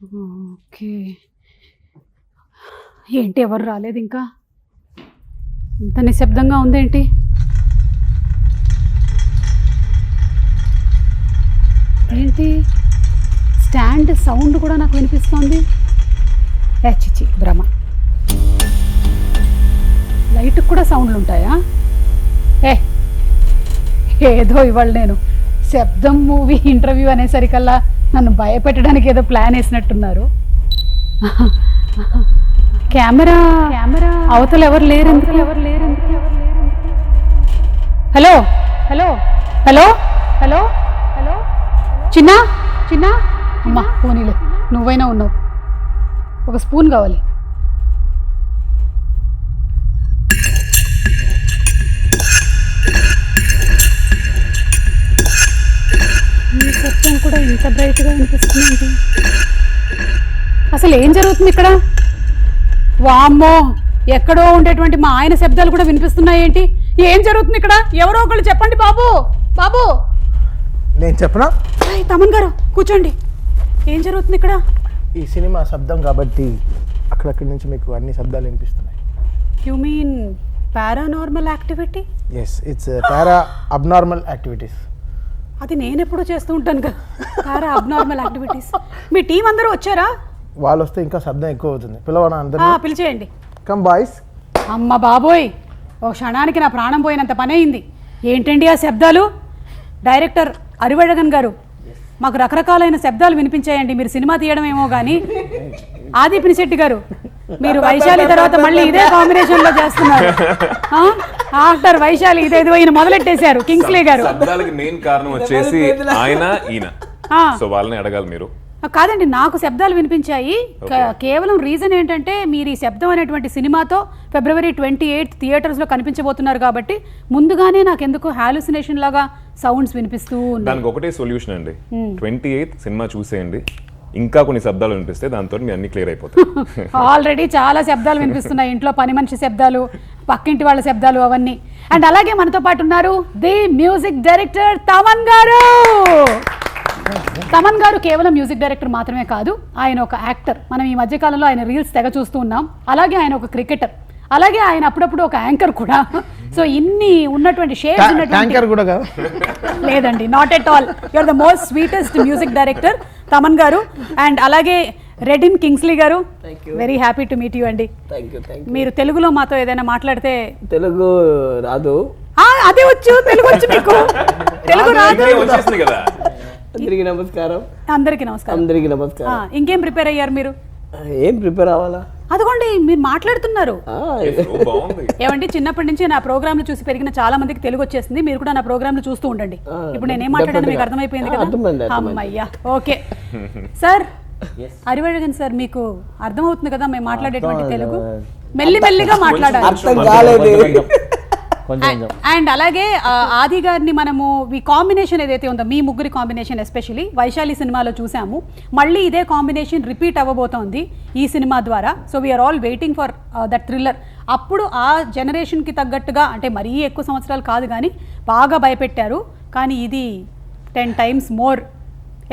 Okay. ఏంటి ఎవరు రాలేదు ఇంకా? ఇంత నిశ్శబ్దంగా ఉందేంటి? ఏంటి స్టాండ్ సౌండ్ కూడా నాకు వినిపిస్తోంది. చిచి భ్రమ. లైట్కి కూడా సౌండ్లు ఉంటాయా? ఏదో ఇవాళ నేను శబ్దం మూవీ ఇంటర్వ్యూ అనేసరికల్లా నన్ను భయపెట్టడానికి ఏదో ప్లాన్ వేసినట్టున్నారు. కెమెరా అవతల ఎవరు లేరు ఎందుకు? Hello hello hello hello hello చిన్న చిన్న అమ్మా పోనీలే, నువ్వైనా ఉన్నావు. ఒక స్పూన్ కావాలి. ఈ శబ్దం కూడా ఇంత బ్రైట్గా వినిపిస్తుంది. అసలు ఏం జరుగుతుంది ఇక్కడ? వామ్మో, ఎక్కడో ఉండేటువంటి మా ఆయన శబ్దాలు కూడా వినిపిస్తున్నాయి ఏంటి? ఏం జరుగుతుంది ఇక్కడ? ఎవరో ఒకళ్ళు చెప్పండి బాబు. బాబు నేను చెప్పనా? తమన్ గారు కూర్చోండి. ఏం జరుగుతుంది ఇక్కడ? ఈ సినిమా శబ్దం కాబట్టి అక్కడక్కడి నుంచి మీకు అన్ని శబ్దాలు వినిపిస్తున్నాయి. You mean paranormal activity? Yes, it's para abnormal activities. అది నేను ఎప్పుడూ చేస్తూ ఉంటాను కదా, పారా అబ్నార్మల్ యాక్టివిటీస్. మీ టీం అందరూ వచ్చారా? వాళ్ళు వస్తే ఇంకా శబ్దం ఎక్కువ అవుతుంది. పిలవనా అందరూ? పిలిచేయండి. Come boys. అమ్మ బాబోయ్, ఓ క్షణానికి నా ప్రాణం పోయినంత పని అయింది. ఏంటండి ఆ శబ్దాలు? డైరెక్టర్ అరివഴగన్ గారు, మాకు రకరకాలైన శబ్దాలు వినిపించాయండి. మీరు సినిమా తీయడం ఏమో కానీ. ఆది పినిశెట్టి గారు, మీరు వైశాలి తర్వాత మళ్ళీ ఇదే కాంబినేషన్ లో చేస్తున్నారు. ఆఫ్టర్ వైశాలి ఇదేదో ఈయన మొదలెట్టేశారు. కింగ్స్లీ గారు. శబ్దాలకి మెయిన్ కారణం వచ్చేసి ఆయన ఈయన, సో వాళ్ళని అడగాలి మీరు. కాదండి, నాకు శబ్దాలు వినిపించాయి. కేవలం రీజన్ ఏంటంటే మీరు ఈ శబ్దం అనేటువంటి సినిమాతో February 28 థియేటర్స్లో కనిపించబోతున్నారు కాబట్టి ముందుగానే నాకు ఎందుకు హాలుసినేషన్ లాగా సౌండ్స్ వినిపిస్తూ ఉన్నాయి. దానికి ఒకటే సొల్యూషన్ అండి, 28 సినిమా చూసేయండి. ఇంకా కొన్ని శబ్దాలు వినిపిస్తే దాంతో మీ అన్ని క్లియర్ అయిపోతాయి. ఆల్రెడీ చాలా శబ్దాలు వినిపిస్తున్నాయి. ఇంట్లో పని మనిషి శబ్దాలు, పక్కింటి వాళ్ళ శబ్దాలు, అవన్నీ. అండ్ అలాగే మనతో పాటు ఉన్నారు ది మ్యూజిక్ డైరెక్టర్ తమన్ గారు. తమన్ గారు కేవలం మ్యూజిక్ డైరెక్టర్ మాత్రమే కాదు, ఆయన ఒక యాక్టర్. మనం ఈ మధ్యకాలంలో ఆయన రీల్స్ తెగ చూస్తూ ఉన్నాం. అలాగే ఆయన ఒక క్రికెటర్, అలాగే ఆయన అప్పుడప్పుడు ఒక యాంకర్ కూడా. సో ఇన్ని ఉన్నటువంటి షేడ్స్ ఉన్నటువంటి లేదండి, not at all. You are the most sweetest music director Thaman గారు. అండ్ అలాగే రెడిన్ కింగ్స్లీ గారు, very happy to meet you అండి. మీరు తెలుగులో మాతో ఏదైనా మాట్లాడితే. తెలుగు రాదు. అదే వచ్చు, తెలుగు వచ్చు మీకు? తెలుగు రాదు. అందరికీ నమస్కారం. అందరికీ నమస్కారం. అందరికీ నమస్కారం. ఇంకేం ప్రిపేర్ అయ్యారు మీరు? ఏం ప్రిపేర్ అవ్వాలా? అదిగోండి మీరు మాట్లాడుతున్నారు. ఏమండి, చిన్నప్పటి నుంచి నా ప్రోగ్రాంలు చూసి పెరిగిన చాలా మందికి తెలుగు వచ్చేసింది. మీరు కూడా నా ప్రోగ్రాంలు చూస్తూ ఉండండి. ఇప్పుడు నేనేం మాట్లాడాను మీకు అర్థమైపోయింది కదా? అమ్మయ్యా, ఓకే. సార్ అరివഴగన్ సార్, మీకు అర్థమవుతుంది కదా మేము మాట్లాడేటువంటి తెలుగు? మెల్లిమెల్లిగా మాట్లాడాలి. అండ్ అలాగే ఆది గారిని మనము ఈ కాంబినేషన్ ఏదైతే ఉందో, మీ ముగ్గురి కాంబినేషన్ ఎస్పెషలీ వైశాలి సినిమాలో చూసాము. మళ్ళీ ఇదే కాంబినేషన్ రిపీట్ అవ్వబోతోంది ఈ సినిమా ద్వారా. So we are all waiting for that thriller. అప్పుడు ఆ జనరేషన్కి తగ్గట్టుగా, అంటే మరీ ఎక్కువ సంవత్సరాలు కాదు కానీ బాగా భయపెట్టారు. కానీ ఇది 10 times మోర్.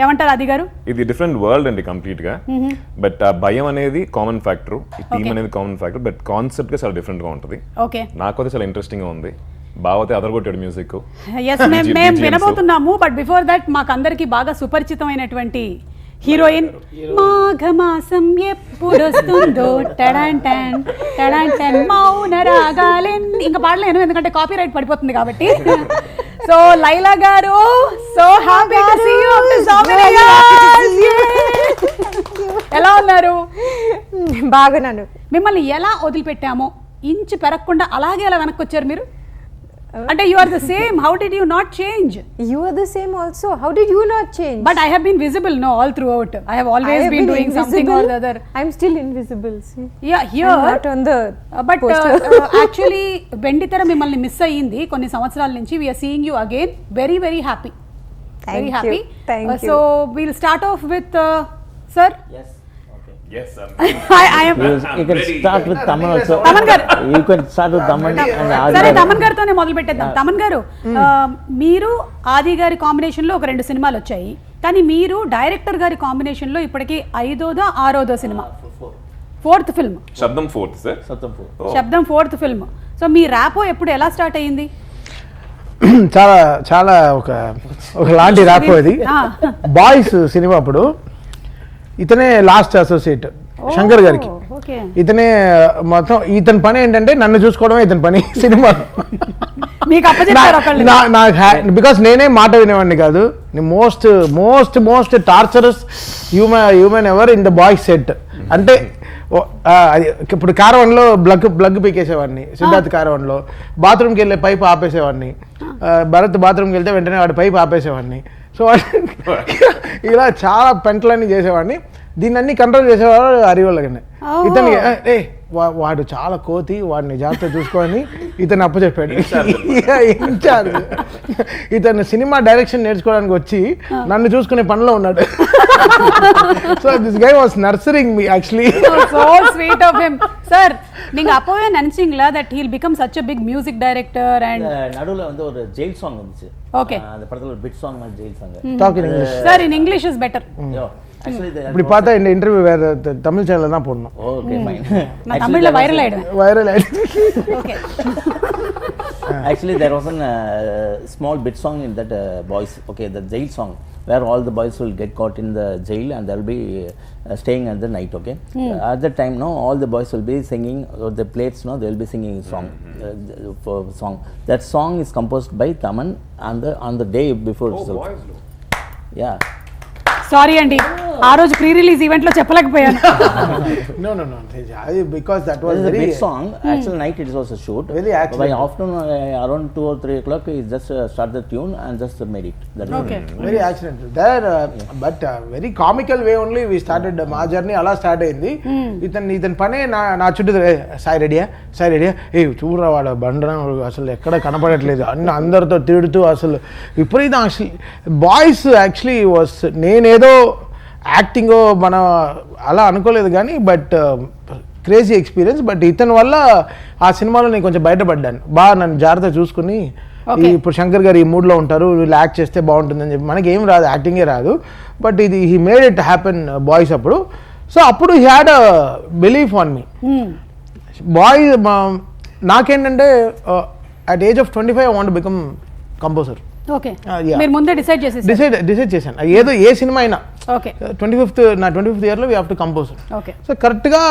ఏమంటారు ఆది గారు? ఇది డిఫరెంట్ వరల్డ్ అండి కంప్లీట్ గా. బట్ ఆ భయం అనేది కామన్ ఫ్యాక్టర్, ఈ టీమ్ అనేది కామన్ ఫ్యాక్టర్. బట్ కాన్సెప్ట్ గా చాలా డిఫరెంట్ గా ఉంటుంది. ఓకే, నాకైతే చాలా ఇంట్రెస్టింగ్ గా ఉంది. బావతే అదరగొట్టాడు మ్యూజిక్. ఎస్, మేము వినబోతున్నాము. బట్ బిఫోర్ దట్ మాకందరికి బాగా సుపరిచితమైనటువంటి హీరోయిన్. మాఘమాసం ఎప్పుడొస్తుందో టడాంటన్ టడాంటన్ మౌన రాగాలెన్. ఇంకా పాడలేను ఎందుకంటే కాపీ రైట్ పడిపోతుంది కాబట్టి. సో లైలా గారు, so happy to see you after so many years. ఎలా ఉన్నారు? బాగున్నాను. మిమ్మల్ని ఎలా వదిలిపెట్టామో ఇంచు పెరగకుండా అలాగే అలా వెనక్కి వచ్చారు మీరు. అంటే you are the same. How did you not change? You are the same also. How did you not change? But I have been visible, no, all throughout. I have always been doing something or the other. I'm still invisible. See? Yeah, here. I'm not on the but actually, Benditara mimmalni miss ayyindi konni samvatsaral nunchi. We are seeing you again. Very, very happy. Very happy. Thank you. So we'll start off with sir. Yes. Yes, sir. I am. You can start with Taman also. Taman garu. You can start with Taman and Adi. సరే, తమన్ గారితోనే మొదలు పెట్టేద్దాం. తమన్ గారు, మీరు ఆది గారి combination లో ఒక 2 సినిమాలు వచ్చాయి. కానీ మీరు డైరెక్టర్ గారి కాంబినేషన్ లో ఇప్పటికి 5వ 6వ సినిమా, 4th ఫిల్మ్, శబ్దం 4th సార్. శబ్దం 4th ఫిల్మ్. సో మీ ర్యాపో ఎప్పుడు ఎలా స్టార్ట్ అయ్యింది? చాలా చాలా ఒక లాంటి ర్యాప్ ఇది. బాయ్స్ సినిమా అప్పుడు ఇతనే లాస్ట్ అసోసియేట్ శంకర్ గారికి. ఓకే. ఇతనే మొత్తం, ఇతని పని ఏంటంటే నన్ను చూసుకోవడమే ఇతని పని సినిమా. మీకు అప్పచెప్పారు ఒకళ్ళు? బికాస్ నేనే మాట వినేవాడిని కాదు. Most most most torturous human ever in the boys set. అంటే ఇప్పుడు కారవన్లో బ్లగ్ పీకేసేవాడిని, సిద్ధార్థ్ కారవన్లో బాత్రూమ్కి వెళ్ళే పైప్ ఆపేసేవాడిని, భరత్ బాత్రూమ్కి వెళ్తే వెంటనే వాడి పైప్ ఆపేసేవాడిని. సో ఇలా చాలా పెంటలన్నీ చేసేవాడిని. దీన్ని అన్ని కంట్రోల్ చేసేవాడు హరివల్లగానే. ఇతని వాడు చాలా కోతి, వాడిని జాగ్రత్త చూసుకొని ఇతను అప్పచెప్పాడు. ఇన్ఛార్జ్ ఇతను సినిమా డైరెక్షన్ నేర్చుకోవడానికి వచ్చి నన్ను చూసుకునే పనిలో ఉన్నాడు. So this guy was nurturing me actually. So sweet of him. Sir நீங்க அப்பவே நினைச்சீங்களா that he'll become such a big music director? And நடுவுல வந்து ஒரு ஜெயில் சாங் வந்துச்சு. ஓகே. அந்த படத்துல ஒரு பிட் சாங் மாதிரி jail song. Talk in English. Sir in English is better. Actually இப்படி பார்த்தா இந்த இன்டர்வியூ வேற தமிழ் சேனல்ல தான் போடணும். Okay fine. நான் தமிழ்ல வைரல் ஆயிடுவேன். வைரல் ஆயிடுச்சு. Okay. Actually there was a small bit song in that boys, okay, the jail song where all the boys will get caught in the jail and they'll be staying at the night, okay. At that time no, all the boys will be singing, the plates no, they'll be singing a song, for song. That song is composed by Taman on the day before. Yeah. Sorry అండి, ఆ రోజు pre release event లో చెప్పలేకపోయాను. No, because that was a big song. Actually night it was a shoot. Very accidental. By afternoon around 2 or 3 o'clock he just start the tune and just made it. That Okay. Very accidental there, but very comical way only we started మా journey అలా start అయింది. ఇతని పనే నా చుట్టూ సాయి రెడీయా ఏ చూడరా వాడు బండరా అసలు ఎక్కడ కనపడట్లేదు అన్ని అందరితో తిడుతూ అసలు విపరీతం. అసలు బాయ్స్ యాక్చువల్లీ వాస్, నేనేదో యాక్టింగో మన అలా అనుకోలేదు కానీ బట్ క్రేజీ ఎక్స్పీరియన్స్. బట్ ఇతని వల్ల ఆ సినిమాలో నేను కొంచెం బయటపడ్డాను. బాగా నన్ను జాగ్రత్త చూసుకుని ఇప్పుడు శంకర్ గారు ఈ మూడ్లో ఉంటారు, వీళ్ళు యాక్ట్ చేస్తే బాగుంటుందని చెప్పి మనకి ఏం రాదు, యాక్టింగే రాదు. బట్ ఇది he made it happen boys అప్పుడు. సో అప్పుడు he had a belief on me. Boy నాకేంటంటే at age of 25 I want become composer. Okay. మీరు ముందే డిసైడ్ చేశాను ఏదో ఏ సినిమా అయినా. ఓకే. 25th ఇయర్లో we have to compose. Okay. So కరెక్ట్గా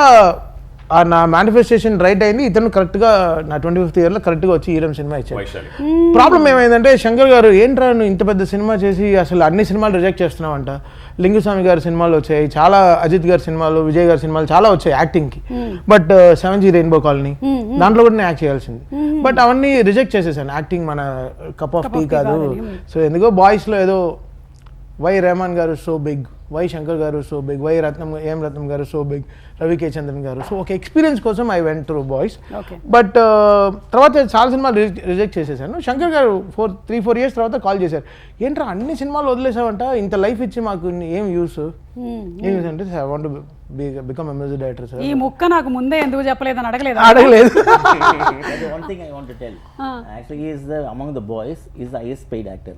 నా మేనిఫెస్టేషన్ రైట్ అయింది. ఇతను కరెక్ట్గా నా 25th ఇయర్లో కరెక్ట్గా వచ్చి ఈరం సినిమా ఇచ్చాడు. ప్రాబ్లం ఏమైందంటే శంకర్ గారు ఏంట్రా నువ్వు ఇంత పెద్ద సినిమా చేసి అసలు అన్ని సినిమాలు రిజెక్ట్ చేస్తున్నావంట. లింగుస్వామి గారి సినిమాలు వచ్చాయి, చాలా అజిత్ గారి సినిమాలు, విజయ్ గారి సినిమాలు చాలా వచ్చాయి యాక్టింగ్కి. బట్ 7G రెయిన్బో కాలనీ దాంట్లో కూడా నేను యాక్ట్ చేయాల్సింది. బట్ అవన్నీ రిజెక్ట్ చేసేసాను. యాక్టింగ్ మన కప్ ఆఫ్ టీ కాదు. సో ఎందుకో బాయ్స్లో ఏదో వై రెహమాన్ గారు సో బిగ్, వై శంకర్ గారు సో బిగ్, వై రత్నం గారు సో బిగ్, రవి కే చంద్రన్ గారు. సో ఒక ఎక్స్పీరియన్స్ కోసం I went through boys. But తర్వాత చాలా సినిమాలు రిజెక్ట్ చేసేసాను. శంకర్ గారు 3-4 years తర్వాత కాల్ చేశారు, ఏంట్రా అన్ని సినిమాలు వదిలేసావంట, ఇంత లైఫ్ ఇచ్చి మాకు ఏం యూస్ అంటే I want to become a music director sir. ఈ ముక్క నాకు ముందే ఎందుకు చెప్పలేదని అడగలేదు. One thing I want to tell, actually he is among the boys is the highest paid actor.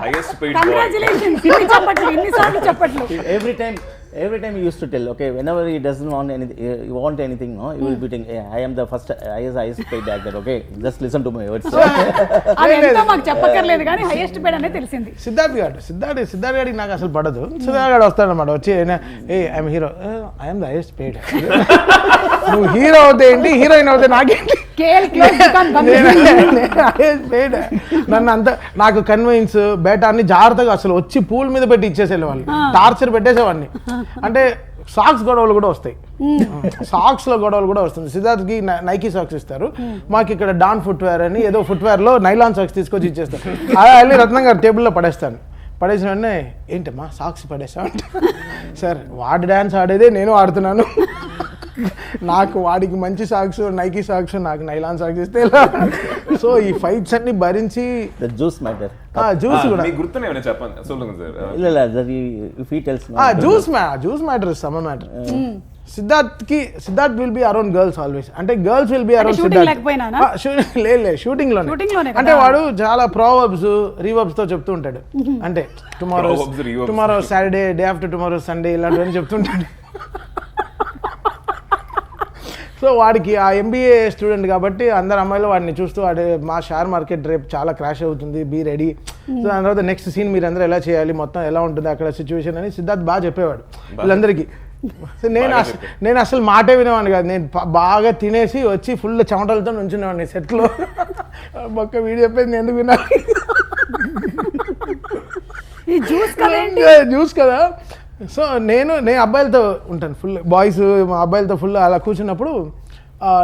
Highest paid boy. Congratulations. ఇన్ని సార్లు చెప్పట్లు. Every time he used to tell, okay, whenever he doesn't want anything, no, he will be saying, hey, I am the first highest paid actor, okay, just listen to my words. అదంతా మాకు చెప్పక్కర్లేదు కానీ highest paid అనేది తెలిసింది. సిద్ధార్థ్ గారికి నాకు అసలు పడదు. సిద్ధార్థ్ గారు వస్తాడనమాట, వచ్చి hey I'm hero, I'm the highest paid. నువ్వు హీరో అవుతే ఏంటి, హీరోయిన్ అవుతే నాకేంటి, నన్ను అంత నాకు కన్విన్స్ బేటా అన్ని జాగ్రత్తగా అసలు వచ్చి పూల్ మీద పెట్టి ఇచ్చేసేవాళ్ళు, టార్చర్ పెట్టేసేవాడిని. అంటే సాక్స్ గొడవలు కూడా వస్తాయి, సాక్స్లో గొడవలు కూడా వస్తుంది. సిద్ధార్థ్కి నైకీ సాక్స్ ఇస్తారు, మాకు ఇక్కడ డాన్ ఫుట్వేర్ అని ఏదో ఫుట్వేర్లో నైలాన్ సాక్స్ తీసుకొచ్చి ఇచ్చేస్తారు. అలా వెళ్ళి రత్నం గారు టేబుల్లో పడేస్తాను. పడేసిన వెంటనే ఏంటమ్మా సాక్స్ పడేసామంట. సార్ వాడి డ్యాన్స్ ఆడేదే నేను ఆడుతున్నాను, నాకు వాడికి మంచి సాక్స్ నైకీ సాక్స్, నాకు నైలాన్ సాక్స్ ఇస్తే. సో ఈ ఫైట్స్ అన్ని భరించి జ్యూస్ మ్యాటర్, జ్యూస్ కూడా గుర్తునే చెప్పండి. இல்ல if he tells juice matter సమ matter. Siddharth will be around girls always. అంటే girls will be around shooting లేకపోయినానా? లేదు షూటింగ్ లోనే అంటే వాడు చాలా ప్రోవర్బ్స్ రీవర్బ్స్ తో చెప్తూ ఉంటాడు. అంటే Proverbs, reverbs. Tomorrow Saturday, day after tomorrow Sunday ఇలాంటివన్నీ చెప్తుంటాడు. సో వాడికి ఆ ఎంబీఏ స్టూడెంట్ కాబట్టి అందరు అమ్మాయిలు వాడిని చూస్తూ వాడు మా షేర్ మార్కెట్ రేపు చాలా క్రాష్ అవుతుంది, బీ రెడీ. సో దాని తర్వాత నెక్స్ట్ సీన్ మీరు అందరూ ఎలా చేయాలి, మొత్తం ఎలా ఉంటుంది అక్కడ సిచ్యువేషన్ అని సిద్ధార్థ్ బాగా చెప్పేవాడు వీళ్ళందరికీ. సో నేను అసలు మాటే వినేవాడిని కాదు. నేను బాగా తినేసి వచ్చి ఫుల్ చెమటలతో నుంచునేవాడిని సెట్లో. ఒక్క వీడియో చెప్పేది నేను ఎందుకు విన్నా, ఈ జ్యూస్ కదా. సో నేను అబ్బాయిలతో ఉంటాను ఫుల్, బాయ్స్ మా అబ్బాయిలతో ఫుల్ అలా కూర్చున్నప్పుడు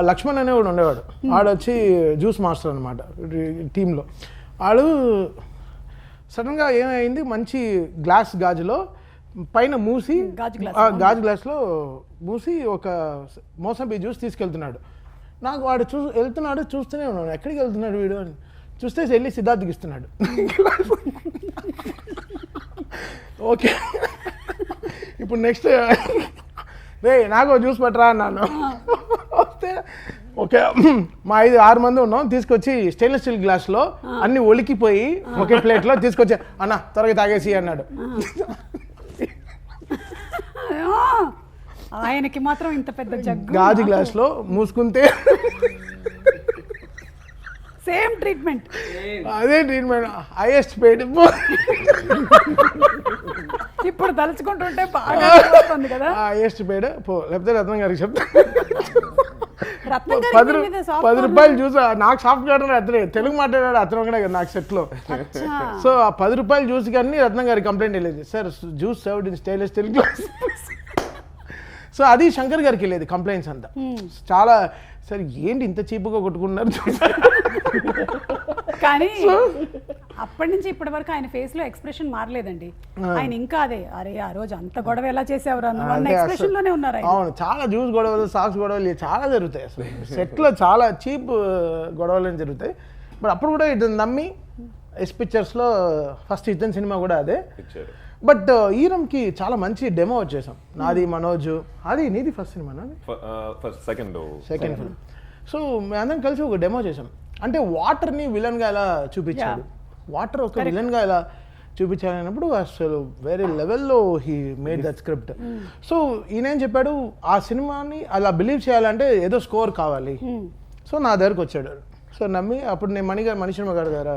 లక్ష్మణ్ అనే కూడా ఉండేవాడు. ఆడు వచ్చి జ్యూస్ మాస్టర్ అనమాట టీంలో. ఆడు సడన్గా ఏమైంది, మంచి గాజులో పైన మూసి గాజు గ్లాస్లో మూసి ఒక మోసంబి జ్యూస్ తీసుకెళ్తున్నాడు. నాకు వాడు వెళ్తున్నాడు, చూస్తూనే ఉన్నాడు ఎక్కడికి వెళ్తున్నాడు వీడు అని. చూస్తే వెళ్ళి సిద్ధార్థ్కి ఇస్తున్నాడు. ఓకే ఇప్పుడు నెక్స్ట్ రే నాకు జ్యూస్ పట్టరా అన్నాను. వస్తే ఓకే మా 5-6 మంది ఉన్నాం, తీసుకొచ్చి స్టెయిన్లెస్ స్టీల్ గ్లాస్లో అన్ని ఒలికిపోయి ఒకే ప్లేట్లో తీసుకొచ్చి అన్న త్వరగా తాగేసి అన్నాడు. ఆయనకి మాత్రం ఇంత పెద్ద జగ్గు గాజు గ్లాస్లో మూసుకుంటే సేమ్ ట్రీట్మెంట్, అదే ట్రీట్మెంట్ హైయెస్ట్ పెయిడ్. ఇప్పుడు తలుచుకుంటుంటే బాగా వస్తుంది కదా. హైయెస్ట్ పెయిడ్ లేకపోతే రత్నం గారికి చెప్తా. రత్నం గారి 10 రూపాయలు జ్యూస్ నాకు సాఫ్ట్ గార్డెన్ అతనే తెలుగు మాట్లాడాడు, అతను కూడా నాకు సెట్లో. సో ఆ 10 రూపాయల జ్యూస్ కానీ రత్నం గారి కంప్లైంట్ వెళ్ళేది, sir juice served in stainless steel glass. So అది శంకర్ గారికి వెళ్ళేది కంప్లైంట్స్ అంతా. చాలా సార్ ఏంటి ఇంత చీప్గా కొట్టుకున్నారు. కానీ అప్పటి నుంచి ఇప్పటి వరకు ఆయన ఫేస్ లో ఎక్స్ప్రెషన్ మారలేదండి. ఆయన ఇంకా అదే అరే ఆ రోజు అంత గొడవ ఎలా చేసేవారు అన్న ఎక్స్ప్రెషన్ లోనే ఉన్నారు ఆయన. అవును, చాలా జ్యూస్ గొడవలు, సాక్స్ గొడవలు చాలా జరుగుతాయి. అసలు సెట్లో చాలా చీప్ గొడవలు జరుగుతాయి. బట్ అప్పుడు కూడా ఇతను నమ్మి ఎస్ పిక్చర్స్లో ఫస్ట్ ఇతని సినిమా కూడా అదే. బట్ ఈరంకి చాలా మంచి డెమో వచ్చేసాం. నాది మనోజ్, అది నీది first cinema, second film. So మేమందరం కలిసి ఒక డెమో చేసాం. అంటే వాటర్ని విలన్గా ఎలా చూపించాడు, వాటర్ ఒక విలన్గా ఎలా చూపించాలన్నప్పుడు అసలు వేరే లెవెల్లో he made that script. So ఈయనేం చెప్పాడు, ఆ సినిమాని అలా బిలీవ్ చేయాలంటే ఏదో స్కోర్ కావాలి. సో నా దగ్గరకు వచ్చాడు. సో నమ్మి అప్పుడు నేను మణిశర్మ గారి దగ్గర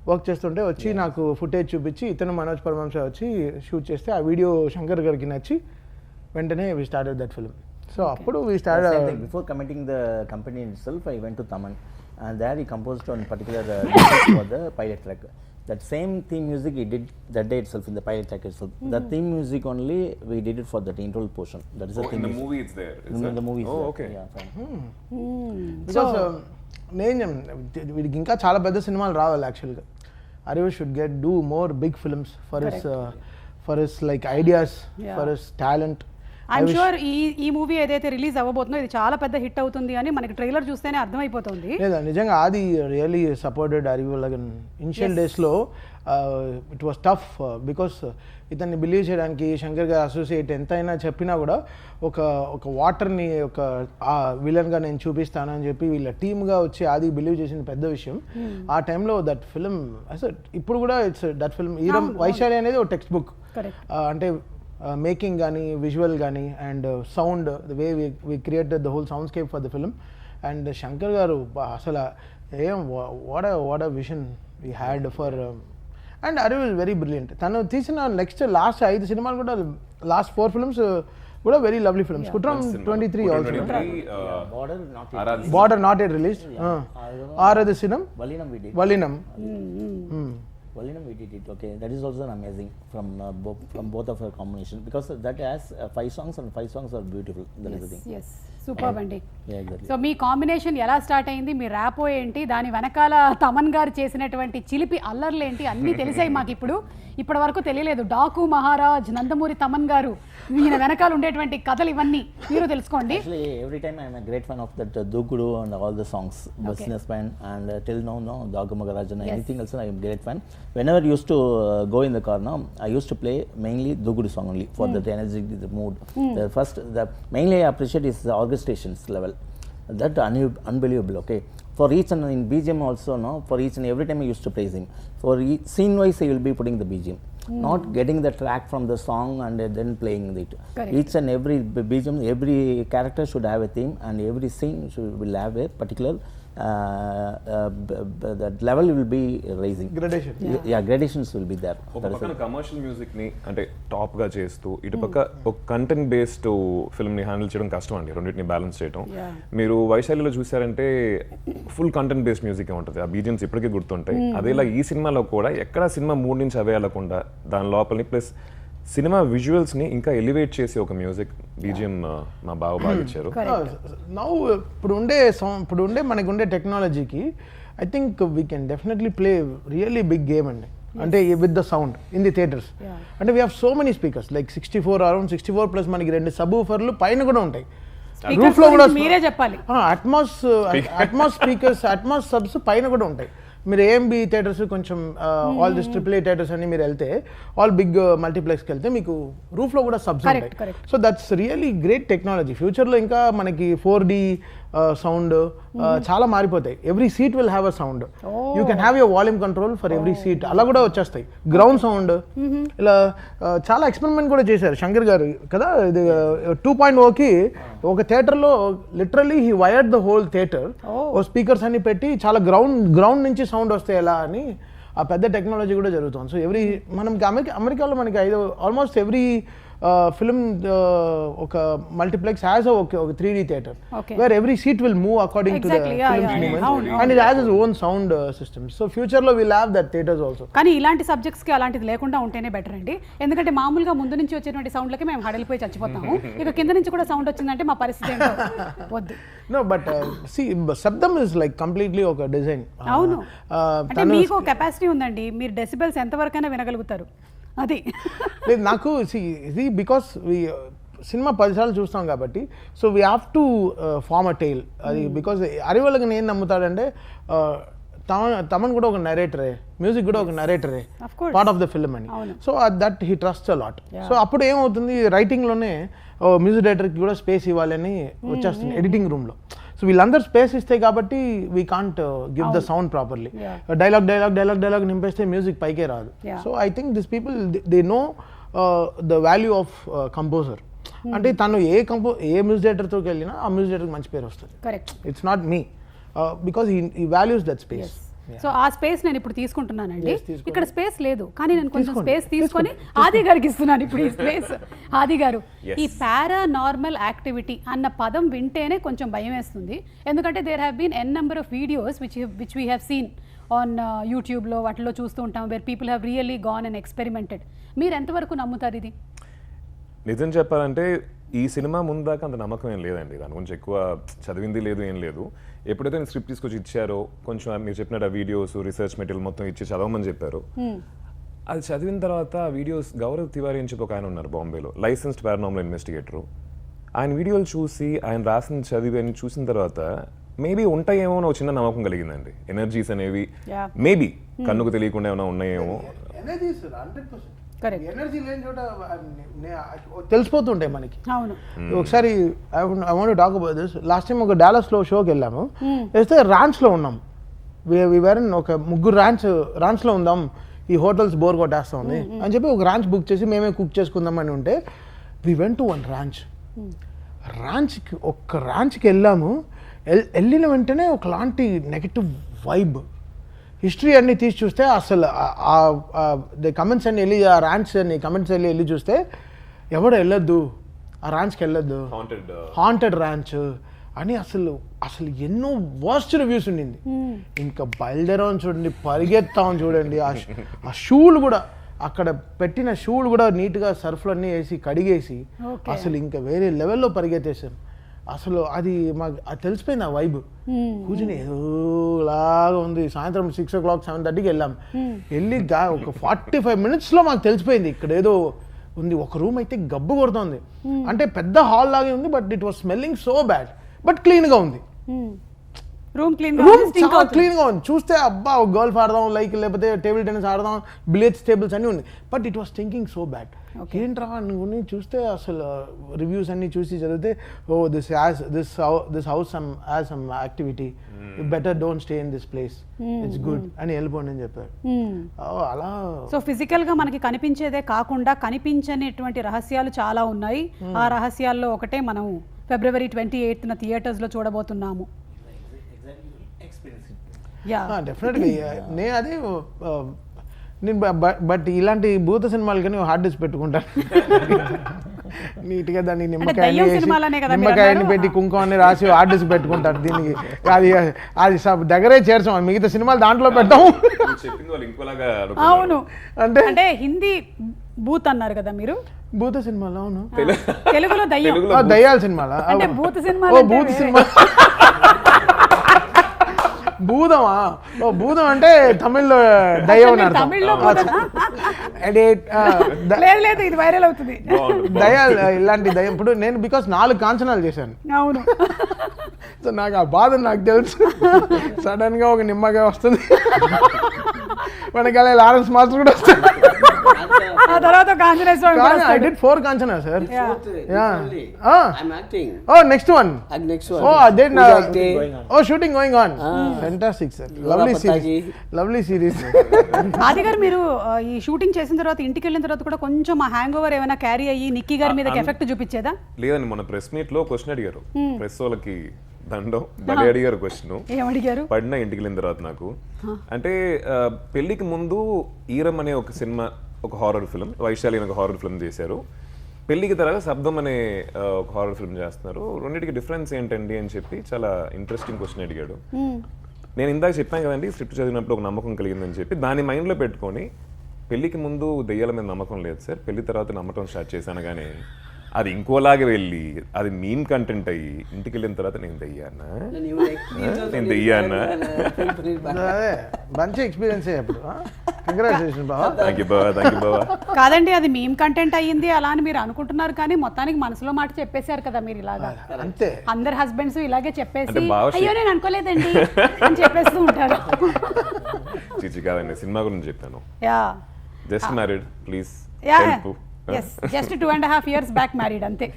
వర్క్ చేస్తుంటే వచ్చి నాకు ఫుటేజ్ చూపించి ఇతను మనోజ్ పరమహంస వచ్చి షూట్ చేస్తే ఆ వీడియో శంకర్ గారికి నచ్చి వెంటనే we started that film. So అప్పుడు we started. Before committing the company itself, I went to Taman and there he composed on particular for the pilot track. That same theme music he did that day itself in the pilot track itself. The theme music only we did it for that intro portion. That is the theme in the music. movie it's there. In the movie. Oh, okay. Yeah, fine. Because నేను వీడికి ఇంకా చాలా పెద్ద సినిమాలు రావాలి యాక్చువల్గా. Arivu should do more big films for his like ideas, for his talent. I'm sure ఈ movie ఏదైతే రిలీజ్ అవ్వబోతుందో ఇది చాలా పెద్ద హిట్ అవుతుంది అని మనకి ట్రైలర్ చూస్తేనే అర్థమైపోతుంది. లేదా నిజంగా ఆది really supported Arivu. Like initial డేస్లో ఇట్ వాస్ టఫ్ బికాస్ ఇతన్ని బిలీవ్ చేయడానికి శంకర్ గారు అసోసియేట్ ఎంతైనా చెప్పినా కూడా ఒక వాటర్ని ఒక విలన్గా నేను చూపిస్తాను అని చెప్పి వీళ్ళ టీమ్గా వచ్చి ఆది బిలీవ్ చేసిన పెద్ద విషయం. ఆ టైంలో దట్ ఫిల్మ్ అసలు ఇప్పుడు కూడా it's that film Eeram Vaishali అనేది ఒక టెక్స్ట్ బుక్. అంటే మేకింగ్ కానీ విజువల్ కానీ and sound the way we created the whole soundscape for the film. And Shankar garu అసలు ఏం what a vision we had for. And Ariv is very brilliant. తను తీసిన last 5 సినిమాలు కూడా, లాస్ట్ 4 ఫిల్మ్స్ కూడా very lovely films. Kuttram 23 also, Border not at release, Aarathu సినిమా వలినం. Valinam we did it, okay. That is also amazing from both of our combination because that has 5 songs and 5 songs are beautiful. That is the thing. Yes, super అండి. Yeah, exactly. So మీ combination ఎలా start అయింది, మీ rapport ఏంటి, దాని వెనకాల తమన్ గారు చేసినటువంటి చిలిపి అల్లర్లు ఏంటి అన్నీ తెలిసాయి మాకు. ఇప్పటి వరకు తెలియలేదు. డాకు మహారాజ్, నందమూరి తమన్ గారు ఈయన వెనకాల ఉండేటువంటి కథలు ఇవన్నీ మీరు తెలుసుకోండి. Actually, every time I'm a great fan of that Dukudu and all the songs, Businessman, and till now, no, Dagamarajana, anything else, I'm a great fan. Whenever I used to go in the car now, I used to play mainly Dukudu song only for that energy, the mood. The mainly I appreciate is the orchestrations level. That unbelievable, okay. For each and in BGM also, no, for each and every time I used to praise him. For each scene wise, I will be putting the BGM. Not getting the track from the song and then playing it. Correct. Each and every BGM, every character should have a theme, and every scene will have a particular that level will be raising. Gradation. Yeah, gradations will be there. ఒక పక్కన commercial music ని అంటే top గా చేస్తూ ఇటుపక్క ఒక content based film ని handle చేయడం కష్టం అండి, రెండింటిని బ్యాలెన్స్ చేయడం. మీరు వైశాలిలో చూసారంటే ఫుల్ కంటెంట్ బేస్డ్ మ్యూజిక్ ఉంటుంది, ఆ బీజిఎమ్స్ ఇప్పటికీ గుర్తుంటాయి. అదేలా ఈ సినిమాలో కూడా ఎక్కడ సినిమా మూడ్ నుంచి అవే వెళ్ళకుండా దాని లోపలిని ప్లస్ సినిమా విజువల్స్ ని ఇంకా ఎలివేట్ చేసి ఒక మ్యూజిక్ బీజిఎం మా బాగా ఇచ్చారు. నౌ ఇప్పుడు ఉండే మనకు ఉండే టెక్నాలజీకి I think we can definitely play really big game అండి. అంటే with the sound in the theatres. అంటే we have so many speakers like 64 around 64 plus మనకి 2 సబ్ ఊఫర్లు పైన కూడా ఉంటాయి. రూఫ్ లో కూడా మీరే చెప్పాలి. అట్మాస్ స్పీకర్స్, అట్మాస్ సబ్స్ పైన కూడా ఉంటాయి. మీరు ఏఎంబి థియేటర్స్ కొంచెం ఆల్ దిస్ AAA థియేటర్స్ అని మీరు వెళ్తే ఆల్ బిగ్ మల్టీప్లెక్స్కి వెళ్తే మీకు రూఫ్లో కూడా సబ్స్ ఉంటాయి. So that's really great technology. ఫ్యూచర్లో ఇంకా మనకి 4D సౌండ్ చాలా మారిపోతాయి. Every seat will have a sound. You can have your volume control for every seat. అలా కూడా వచ్చేస్తాయి. గ్రౌండ్ సౌండ్ ఇలా చాలా ఎక్స్పెరిమెంట్ కూడా చేశారు శంకర్ గారు కదా. ఇది 2.0కి ఒక థియేటర్లో literally he wired the whole theatre. ఓ స్పీకర్స్ అన్ని పెట్టి చాలా గ్రౌండ్ నుంచి సౌండ్ వస్తాయి ఎలా అని ఆ పెద్ద టెక్నాలజీ కూడా జరుగుతుంది. సో మనకి అమెరికాలో మనకి ఆల్మోస్ట్ ఎవ్రీ ఫిల్మ్ ఒక మల్టీప్లెక్స్ హ్యాస్ ఒక 3D theatre where every seat will move according to the film's movement and it has its own sound systems. So future లో will have that theatres also. కానీ ఇలాంటి subjects కి అలాంటిది లేకుండా ఉంటేనే better అండి. ఎందుకంటే మామూలుగా ముందు నుంచి వచ్చేటువంటి సౌండ్లకి మేము హడలిపోయి చచ్చిపోతాము. ఇక కింద నుంచి కూడా సౌండ్ వచ్చిందంటే మా పరిస్థితి ఏంటో వద్దు. No, but see, శబ్దం is like completely ఒక డిజైన్. అవును, అంటే మీకు కెపాసిటీ ఉందండి, మీరు డెసిబెల్స్ ఎంతవరకైనా వినగలుగుతారు. అది లేదు నాకు ఇది బికాస్ సినిమా 10 సార్లు చూస్తాం కాబట్టి so we have to form a tile. అది బికాస్ అరివల్గా నేను నమ్ముతాడంటే తమన్ కూడా ఒక నరేటరే, మ్యూజిక్ కూడా ఒక నరేటరే, పార్ట్ ఆఫ్ ద ఫిల్మ్ అని. So that he trust a lot. సో అప్పుడు ఏమవుతుంది రైటింగ్లోనే మ్యూజిక్ డైరెక్టర్కి కూడా స్పేస్ ఇవ్వాలని వచ్చేస్తుంది ఎడిటింగ్ రూమ్లో. సో వీళ్ళందరూ స్పేస్ ఇస్తాయి కాబట్టి we can't give the sound properly. Dialogue నింపేస్తే మ్యూజిక్ పైకే రాదు. So I think this people they know the value of composer. అంటే తను ఏ మ్యూజిక్ డైరెక్టర్తోకి వెళ్ళినా ఆ మ్యూజిక్ డైరెక్టర్కి మంచి పేరు వస్తుంది. Correct. It's not me because he values that space. So ఆ స్పేస్ నేను ఇప్పుడు తీసుకుంటున్నానండి. ఇక్కడ స్పేస్ లేదు కానీ నేను కొంచెం స్పేస్ తీసుకొని ఆది గారికి ఇస్తున్నాను ఇప్పుడు ఈ స్పేస్. ఆది గారు, ఈ పారానార్మల్ యాక్టివిటీ అన్న పదం వింటేనే కొంచెం భయం వేస్తుంది. ఎందుకంటే there have been an number of videos which we have seen on యూట్యూబ్లో వాటిలో చూస్తూ ఉంటాం where people have really gone and experimented. మీరు ఎంతవరకు నమ్ముతారు ఇది? నిజం చెప్పాలంటే ఈ సినిమా ముందాక అంత నమ్మకం ఏం లేదండి. దాని గురించి ఎక్కువ చదివింది లేదు, ఏం లేదు. ఎప్పుడైతే నేను స్క్రిప్ట్ తీసుకొచ్చి ఇచ్చారో కొంచెం మీరు చెప్పినట్టు ఆ వీడియోస్ రీసెర్చ్ మెటీరియల్ మొత్తం ఇచ్చి చదవమని చెప్పారు. అది చదివిన తర్వాత ఆ వీడియోస్ గౌరవ్ తివారీ అని చెప్పి ఒక ఆయన ఉన్నారు బాంబేలో, లైసెన్స్డ్ పారానార్మల్ ఇన్వెస్టిగేటరు. ఆయన వీడియోలు చూసి ఆయన రాసిన చదివి అని చూసిన తర్వాత మేబీ ఉంటాయేమో అని ఒక చిన్న నమ్మకం కలిగిందండి. ఎనర్జీస్ అనేవి మేబీ కన్నుకు తెలియకుండా ఏమైనా ఉన్నాయేమో. ఎనర్జీ లేని చోట తెలిసిపోతుంటాయి మనకి. అవును. ఒకసారి I want to talk about this. Last time ఒక డాలస్లో షోకి వెళ్ళాము. వేస్తే ర్యాంచ్లో ఉన్నాం. వీఆర్ఎన్ ఒక 3 ర్యాంచ్లో ఉందాం, ఈ హోటల్స్ బోర్ కొట్టేస్తా ఉంది అని చెప్పి ఒక ర్యాంచ్ బుక్ చేసి మేమే కుక్ చేసుకుందాం అని ఉంటే వి వెంట్ టు వన్ ర్యాంచ్కి వెళ్ళాము. వెళ్ళిన వెంటనే ఒకలాంటి నెగటివ్ వైబ్. హిస్టరీ అన్ని తీసి చూస్తే అసలు కమెంట్స్ అన్ని వెళ్ళి ఆ ర్యాంచ్ అన్ని కమెంట్స్ వెళ్ళి చూస్తే ఎవడో వెళ్ళొద్దు, ఆ ర్యాంచ్కి వెళ్ళొద్దు, హాంటెడ్ ర్యాంచ్ అని అసలు ఎన్నో వర్స్ట్ రివ్యూస్ ఉండింది. ఇంకా బయలుదేరాం చూడండి, పరిగెత్తాం చూడండి. ఆ షూలు కూడా అక్కడ పెట్టిన షూలు కూడా నీట్గా సర్ఫ్లు అన్నీ వేసి కడిగేసి అసలు ఇంకా వేరే లెవెల్లో పరిగెత్తేసాం. అసలు అది మాకు అది తెలిసిపోయింది ఆ వైబ్. కూర్చుని ఏదోలాగా ఉంది. సాయంత్రం 6 o'clock 7:30కి వెళ్ళాం. వెళ్ళి ఒక 45 minutesలో మాకు తెలిసిపోయింది ఇక్కడ ఏదో ఉంది. ఒక రూమ్ అయితే గబ్బు కొడుతుంది, అంటే పెద్ద హాల్ లాగే ఉంది, but it was smelling so bad, but క్లీన్గా ఉంది. రూమ్ క్లీన్ రూమ్ చాలా క్లీన్గా ఉంది. చూస్తే అబ్బా ఒక గోల్ఫ్ ఆడదాం, లైక్ లేకపోతే టేబుల్ టెన్నిస్ ఆడదాం, బిలియర్డ్స్ టేబుల్స్ అన్నీ ఉన్నాయి, but it was thinking so bad. ఏంట్రా నువ్వు చూస్తే అసలు రివ్యూస్ అన్ని చూసి చదివితే oh this house some activity, better don't stay in this place, it's good అని వెళ్ళిపోండి అని చెప్పారు. అలా సో ఫిజికల్ గా మనకి కనిపించేదే కాకుండా కనిపించనిటువంటి రహస్యాలు చాలా ఉన్నాయి. ఆ రహస్యాల్లో ఒకటే మనం February 28th థియేటర్స్ లో చూడబోతున్నాము. డెఫినెట్గా నేను అదే నేను బట్ ఇలాంటి భూత సినిమాలు కానీ హార్డ్ డిస్క్ పెట్టుకుంటాను నీట్గా దాన్ని నిమ్మకాయని పెట్టి కుంకుమని రాసి హార్డ్ డిస్క్ పెట్టుకుంటారు. దీనికి అది దగ్గరే చేర్చాం, మిగతా సినిమాలు దాంట్లో పెట్టాము. అవును, అంటే హిందీ భూత్ అన్నారు కదా మీరు, భూత సినిమాలు. అవును, తెలుగులో దయ్యాల సినిమాలా? అంటే భూత సినిమా, భూత సినిమా భూతమా? ఓ భూతం అంటే తమిళ్లో దయ్యం అని అర్థం. లేదు ఇది వైరల్ అవుతుంది. దయ్యాలు ఇలాంటి దయ్యం. ఇప్పుడు నేను బికాస్ 4 కాంచనాలు చేశాను. అవును, సో నాకు ఆ బాధ నాకు తెలుసు. సడన్ గా ఒక నిమ్మగా వస్తుంది, వెనకాల లారెన్స్ మాస్టర్ కూడా వస్తుంది. ఆ తర్వాత ఆంజనేయ స్వామి కూడా I did 4 Kanchana sir. Oh, next one. Oh, then shooting going on. Fantastic sir. Lovely series. ఆది గారు మీరు ఈ షూటింగ్ చేసిన తర్వాత ఇంటికి వెళ్ళిన తర్వాత కూడా కొంచెం ఆ హ్యాంగ్ ఓవర్ ఏమైనా క్యారీ అయ్యి నిక్కీ గారి మీద ఎఫెక్ట్ చూపించేదా? లేదండి, మన ప్రెస్ మీట్ లో క్వశ్చన్ అడిగారు, ప్రెస్ వాళ్ళకి దండం బలి అడిగారు క్వశ్చన్. ఏమడిగారు? పడిన ఇంటికి వెళ్ళిన తర్వాత నాకు అంటే పెళ్లికి ముందు ఈరం అనే ఒక సినిమా, ఒక హారర్ ఫిల్మ్, వైశాలి అనే ఒక హారర్ ఫిల్మ్ చేశారు. పెళ్లికి తర్వాత శబ్దం అనే ఒక హారర్ ఫిల్మ్ చేస్తున్నారు. రెండింటికి డిఫరెన్స్ ఏంటండి అని చెప్పి చాలా ఇంట్రెస్టింగ్ క్వశ్చన్ అడిగాడు. నేను ఇందాక చెప్పాను కదండి, స్క్రిప్ట్ చదివినప్పుడు ఒక నమ్మకం కలిగిందని చెప్పి దాన్ని మైండ్లో పెట్టుకొని పెళ్లికి ముందు దెయ్యాల మీద నమ్మకం లేదు సార్, పెళ్లి తర్వాత నమ్మటం స్టార్ట్ చేశాను. కానీ అది ఇంకోలాగే వెళ్ళి అది మీమ్ కంటెంట్ అయ్యి ఇంటికి వెళ్ళిన తర్వాత నేను దెయ్యానా మంచి ఎక్స్పీరియన్స్ అప్పుడు. కంగ్రాచులేషన్ బావా. థ్యాంక్ యూ బావా. కాదండి, అది మీమ్ కంటెంట్ అయ్యింది అలా అని మీరు అనుకుంటున్నారు, కానీ మొత్తానికి మనసులో మాట చెప్పేశారు కదా మీరు. ఇలాగా అంతే, అందరు హస్బెండ్స్ ఇలాగే చెప్పేసి బావ అయ్యో నేను అనుకోలేదండి అని చెప్పేస్తూ ఉంటారు. చిచి కాదండి, సినిమా గురించి చెప్పాను. Yeah, just married please. yes, just 2.5 years back married అంతే,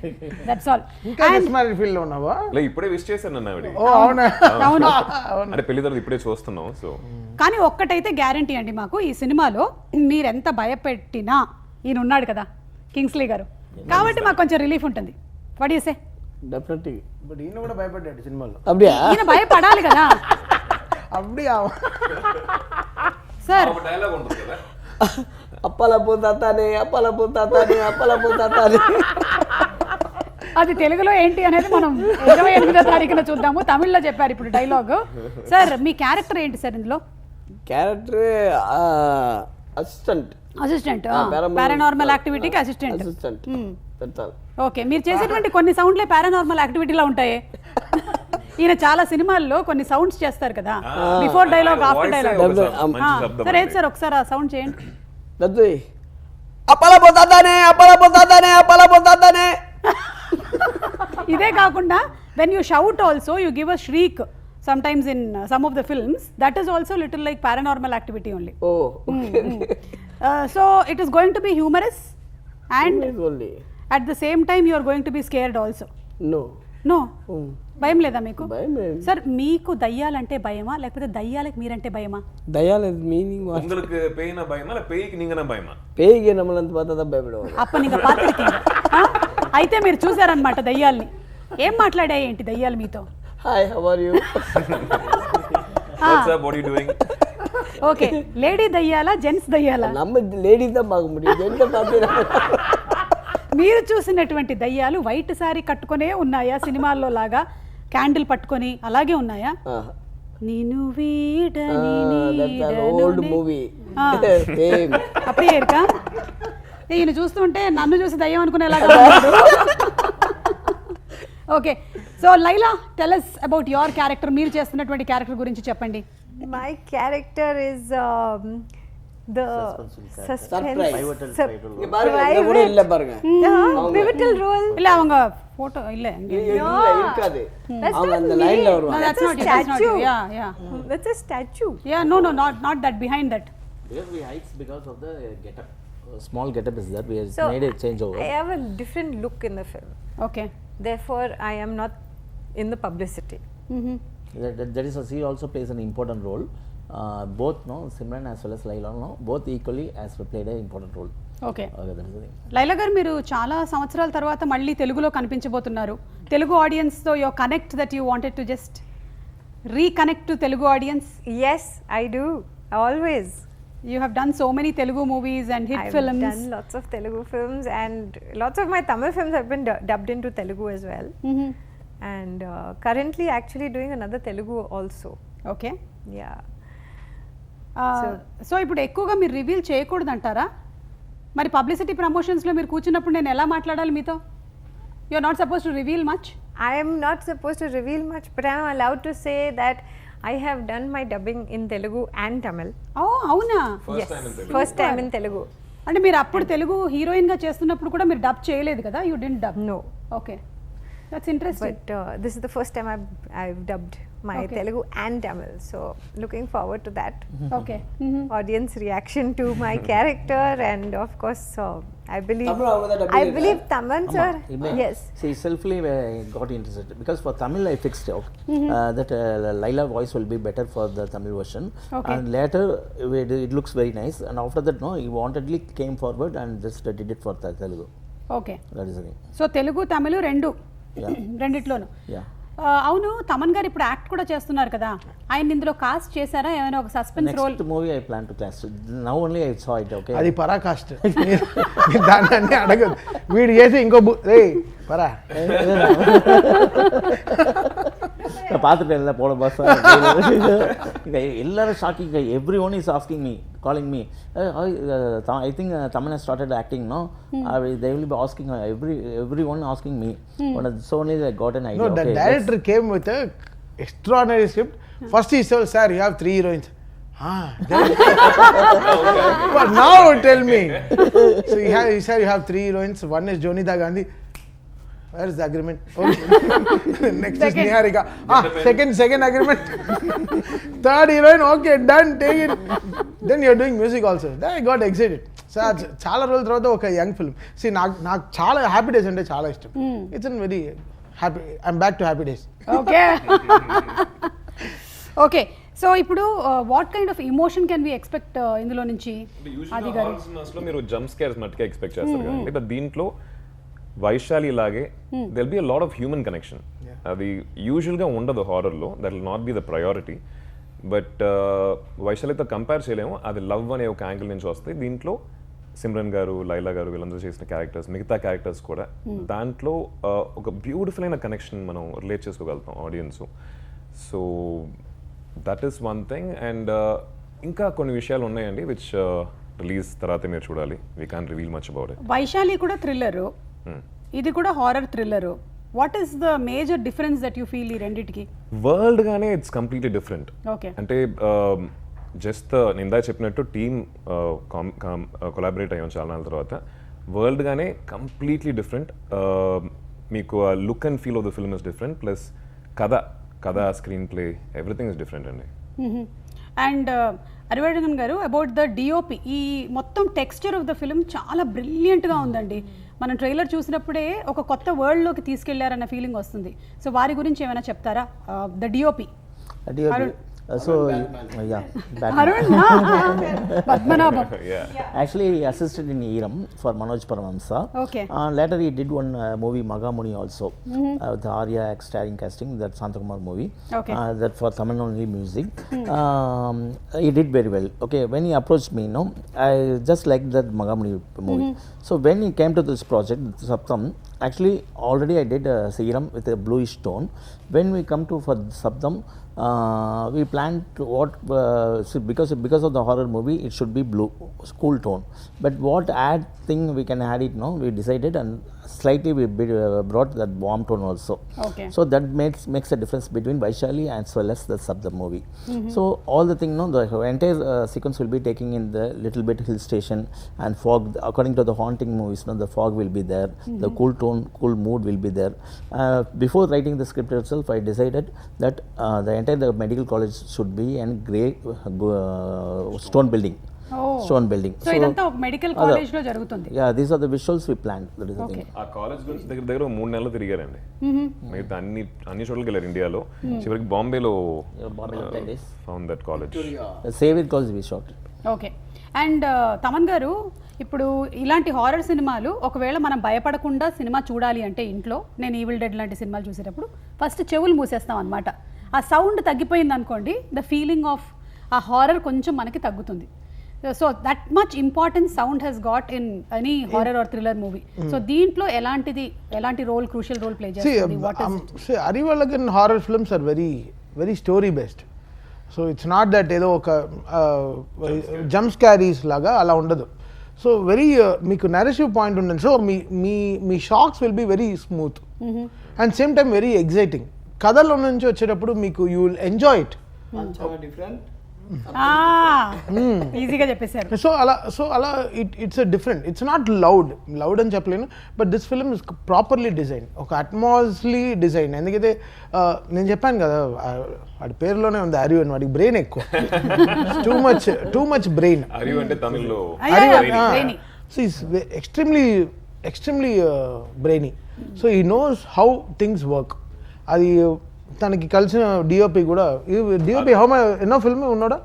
that's all. ఇంకా జస్ట్ మ్యారీడ్ ఫీల్ లో ఉన్నావా? లే, ఇప్పుడే విష్ చేశాను అన్న ఆవిడ. ఓ అవునా? అవును, అంటే పెళ్లి తర్వాత ఇప్పుడే చూస్తున్నాం. సో కానీ ఒక్కటైతే గ్యారంటీ అండి మాకు, ఈ సినిమాలో మీరెంత భయపెట్టినా ఈయన ఉన్నాడు కదా కింగ్స్లీ గారు, కాబట్టి మాకు కొంచెం రిలీఫ్ ఉంటుంది. What you say? Definitely. But ఈయన కూడా భయపడ్డాడు సినిమాలో. அப்படியா? ఈయన భయపడాలి కదా. అప్పుడియా సార్, ఒక డైలాగ్ ఉంటుంది కదా, అప్పల పోతానే అప్పల పోతానే. అది తెలుగులో ఏంటి అనేది మనం 28వ తారీఖున చూద్దాము. తమిళ్లో చెప్పారు ఇప్పుడు డైలాగ్. సార్, మీ క్యారెక్టర్ ఏంటి సార్ ఇందులో? క్యారెక్టర్ అసిస్టెంట్ పారానార్మల్ యాక్టివిటీకి అసిస్టెంట్. That's all. ఓకే, మీరు చేసేటువంటి కొన్ని సౌండ్లే పారానార్మల్ యాక్టివిటీలో ఉంటాయి. ఈయన చాలా సినిమాల్లో కొన్ని సౌండ్స్ చేస్తారు కదా, before dialogue after dialogue. Sir ఏంటి సార్, ఒకసారి ఆ సౌండ్ చేయండి. అప్పల పోతానే. ఇదే కాకుండా when you shout also you give a shriek sometimes in some of the films, that is also little like paranormal activity only. Oh, so it is going to be humorous and only. At the same time you are going to be scared also. No భయం లేదా మీకు? Sir, మీకు దయ్యాలంటే భయమా లేకపోతే దయ్యాలకు మీరంటే భయమా? దయ్యాల meaning உங்களுக்கு பேய்னா பயமா இல்ல பேய்க்கு நீங்கனா பயமா? பேய்க்கு நம்மளంత பார்த்தா பயப்படுவோம். అప్ప నీకు పాత్రికింగ. అయితే మీరు చూసారన్నమాట దయ్యాల్ని. ఏం మాట్లాడాయి ఏంటి దయ్యాలు మీతో? Hi, how are you? What's up, what are you doing? Okay, lady దయ్యాలా జెంట్స్ దయ్యాలా? நம்ம లేడీ தான் பார்க்க முடியும், ஜென்ஸ் பார்த்தீங்கன்னா. మీరు చూసినటువంటి దయ్యాలు వైట్ సారీ కట్టుకునే ఉన్నాయా సినిమాల్లో లాగా, క్యాండిల్ పట్టుకొని అలాగే ఉన్నాయా? నేను వీడని ఓల్డ్ మూవీ సేమ్ அப்படியே இருக்கா? ఈయన చూస్తుంటే నన్ను చూసి దయ్యం అనుకునేలాగా ఉన్నాడు. Okay, so Laila, tell us about your character. మీరు చేస్తున్నటువంటి క్యారెక్టర్ గురించి చెప్పండి. My character is The Surprise. suspense. இங்க பாருங்க இங்க கூட இல்ல பாருங்க Pivotal role. இல்ல அவங்க போட்டோ இல்ல இங்க இல்ல இருக்காது That's அவங்க not அந்த me. லைன்ல No, வருவாங்க that's not you, that's not you. Yeah. That's a statue. Yeah, no, not that, behind that. Because we hides because of the getup. Small getup is that we have So made a changeover. I have a different look in the film. Okay. Therefore, I am not in the publicity. That is, she also plays an important role. Both Simran as well as Laila, both equally has played an important role. Okay. Okay, that is the thing. Laila గారు మీరు చాలా సంవత్సరాల తర్వాత మళ్ళీ తెలుగులో కనిపించబోతున్నారు. Telugu audience తో your connect that you wanted to just reconnect to Telugu audience. Yes, I do. Always. You have done so many Telugu movies and hit I've films. done lots of Telugu films, and lots of my Tamil films have been dubbed into Telugu as well. And currently actually doing another Telugu also. Okay. Yeah. So ఇప్పుడు ఎక్కువగా మీరు reveal చేయకూడదు అంటారా? మరి publicity ప్రమోషన్స్లో మీరు కూర్చున్నప్పుడు నేను ఎలా మాట్లాడాలి మీతో? You are not suppose to reveal much. I am not supposed to reveal much, but I am allowed to say that I have done my dubbing in Telugu and Tamil. ఓ అవునా? First time in Telugu. అంటే మీరు అప్పుడు తెలుగు హీరోయిన్గా చేస్తున్నప్పుడు కూడా మీరు dub చేయలేదు కదా? You didn't dub. No. Okay, that's interesting. But this is the first time I've dubbed my Okay. Telugu and Tamil. So looking forward to that. Okay. Audience reaction to my character, and of course I believe Tamil அவங்க தான் dubbing I believe Taman sir. Yes. She selfly got interested because for Tamil I fixed that Laila voice will be better for the Tamil version. Okay. And later it looks very nice, and after that he wantedly came forward and just did it for Telugu. Okay. That is the thing. So Telugu Tamil Yeah. రెండిట్లోనూ. Yeah. అవును, తమన్ గారు ఇప్పుడు act కూడా చేస్తున్నారు కదా, ఆయన ఇందులో cost చేశారా? ఏమైనా ఒక suspense role? Next movie I plan to cast. Now only I saw it. Okay. అది పరాకాష్ట. దాన్ని అన్నీ అడగదు. వీడు చేసి ఇంకో రే పరా பார்த்துட்டு இல்லை போன பாஸ் எல்லாரும் shocking. Every one is asking me, calling me. I think Taman has started acting, no? They will be asking everyone asking me. So only I got an idea. No, the director came with a extraordinary script. First he said, sir, you have 3 heroines. But now tell me. So he said you have 3 heroines. One is Jonita Gandhi. Where is the agreement? Okay. Next is Niharika. Second agreement. Third heroine, okay, done, take it. Then you're doing music also. Then I got excited. So చాలా రోజుల తర్వాత ఒక young film. See, నాకు చాలా happy days అంటే చాలా ఇష్టం. It's a very happy. I'm back to happy days. Okay. Okay, so ఇప్పుడు what kind of emotion can we expect ఇందులో నుంచి? అది గారు లో మీరు జంప్ స్కేర్స్ మట్టుగా ఎక్స్పెక్ట్ చేస్తారు కదండి, బట్ దీంట్లో వైశాలి లాగే there'll be a lot of human connection. అది యూజువల్గా ఉండదు హారర్లో, that will not be the priority. But వైశాలితో కంపేర్ చేయలేము, అది లవ్ అనే ఒక యాంగిల్ నుంచి వస్తాయి. దీంట్లో సిమ్రన్ గారు, లైలా గారు వీళ్ళందరూ చేసిన క్యారెక్టర్స్, మిగతా క్యారెక్టర్స్ కూడా దాంట్లో ఒక బ్యూటిఫుల్ అయిన కనెక్షన్ మనం రిలేట్ చేసుకోగలుగుతాం audience. So that is one thing. And ఇంకా కొన్ని విషయాలు ఉన్నాయండి విచ్ రిలీజ్ తర్వాత మీరు చూడాలి. We can reveal much about it. Vaishali కూడా థ్రిల్లరు, ఇది కూడా horror thriller. What is the major difference that you feel ఈ రెండిటికి? వరల్డ్ గానే ఇట్స్ కంప్లీట్లీ డిఫరెంట్. ఓకే. అంటే జస్ట్ నేను ఇందాక చెప్పినట్టు టీమ్ కొలాబరేట్ అయ్యాం చాలా నాళ్ళ తర్వాత. వరల్డ్ గానే కంప్లీట్లీ డిఫరెంట్. మీకు ఆ look and feel of the film is different. Plus కథ screenplay everything is different అండి. And Arivazhagan garu, about the DOP, ఈ మొత్తం టెక్స్చర్ ఆఫ్ ద ఫిల్మ్ చాలా బ్రిలియంట్గా ఉందండి. మనం ట్రైలర్ చూసినప్పుడే ఒక కొత్త వరల్డ్లోకి తీసుకెళ్లారన్న ఫీలింగ్ వస్తుంది. సో వారి గురించి ఏమైనా చెప్తారా? The DOP. So yeah, Arun, Padmanabham. Actually he assisted in Eram for Manoj Paramhamsa. Okay. Later he did one movie Magamuni also, with Arya starring casting, that Santakumar movie. Okay. That for Tamil only music. He did very well. Okay, when he approached me, I just liked that Magamuni movie. So when he came to this project, Saptam, actually already I did Seeram with a bluish tone. When we come to for Saptam, we planned what because of the horror movie, it should be blue, cool tone. But what add thing we can add it now, we decided, and slightly we brought that warm tone also. Okay. So that makes a difference between Vaishali as well as the sub the movie. So all the thing, no, the entire sequence will be taking in the little bit hill station and fog. According to the haunting movies, no, the fog will be there, the cool tone, cool mood will be there. Before writing the script itself, I decided that the entire medical college should be a grey stone building. Oh. Stone building. So ఇదంతా ఒక medical college లో జరుగుతుంది. Yeah, these are the visuals we planned. That is the Okay. thing. ఆ college గురించి దగ్గర దగ్గర 3 నెలలు తిరిగారండి. మిగతా అన్ని చోట్లకి వెళ్ళారు ఇండియాలో. చివరికి బాంబేలో Bombay 10 days. Found that college. Save It College we shot. Okay. And Thaman గారు, ఇప్పుడు ఇలాంటి హారర్ సినిమాలు ఒకవేళ మనం భయపడకుండా సినిమా చూడాలి అంటే ఇంట్లో, నేను ఈవిల్ డెడ్ లాంటి సినిమాలు చూసేటప్పుడు ఫస్ట్ చెవులు మూసేస్తాం అనమాట. ఆ సౌండ్ తగ్గిపోయింది అనుకోండి, ద ఫీలింగ్ ఆఫ్ ఆ హారర్ కొంచెం మనకి తగ్గుతుంది. So that much importance sound he's got in any horror or thriller movie. So దీంట్లో ఎలాంటి రోల్, క్రూషియల్ రోల్ ప్లే చేస్తుంది? What is See, Arivalagaran horror films are very, very story based. So it's not that ఏదో ఒక jump స్కారీస్ లాగా అలా ఉండదు. So very మీకు narrative point ఉంటుంది. సో మీ shocks will be very smooth and same time very exciting. కథలో నుంచి వచ్చేటప్పుడు మీకు you will enjoy it. Different ఈజీగా చెప్పేశారు. సో అలా it's different. It's not loud అని చెప్పలేను, but this film is properly design, ఒక అట్మాస్లీ డిజైన్. ఎందుకైతే నేను చెప్పాను కదా, వాడి పేరులోనే ఉంది అరియు అని, వాడికి బ్రెయిన్ ఎక్కువ, టూ మచ్ బ్రెయిన్. అరియు అంటే తమిళ్లో extremely brainy. So he knows how things work. అది తనకి కలిసిన డిఓపి కూడా, డిఓపి ఎన్నో ఫిల్మ్ ఉన్నాడా?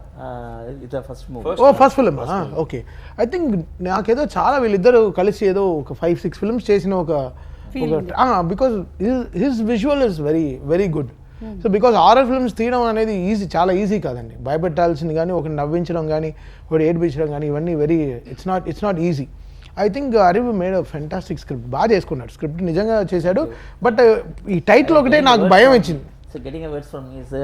It's a first movie. First film. Okay. I think నాకేదో చాలా వీళ్ళిద్దరు కలిసి ఏదో ఒక 5-6 ఫిల్మ్స్ చేసిన ఒక because his visual is very very good. So because horror films తీయడం అనేది చాలా ఈజీ కాదండి. భయపెట్టాల్సింది కానీ, ఒకటి నవ్వించడం కానీ, ఒకటి ఏడిపించడం కానీ, ఇవన్నీ very it's not easy. I think Ariv made fantastic script, బాగా చేసుకున్నాడు, స్క్రిప్ట్ నిజంగా చేశాడు. బట్ ఈ టైటిల్ ఒకటే నాకు భయం ఇచ్చింది. So getting a words from me is the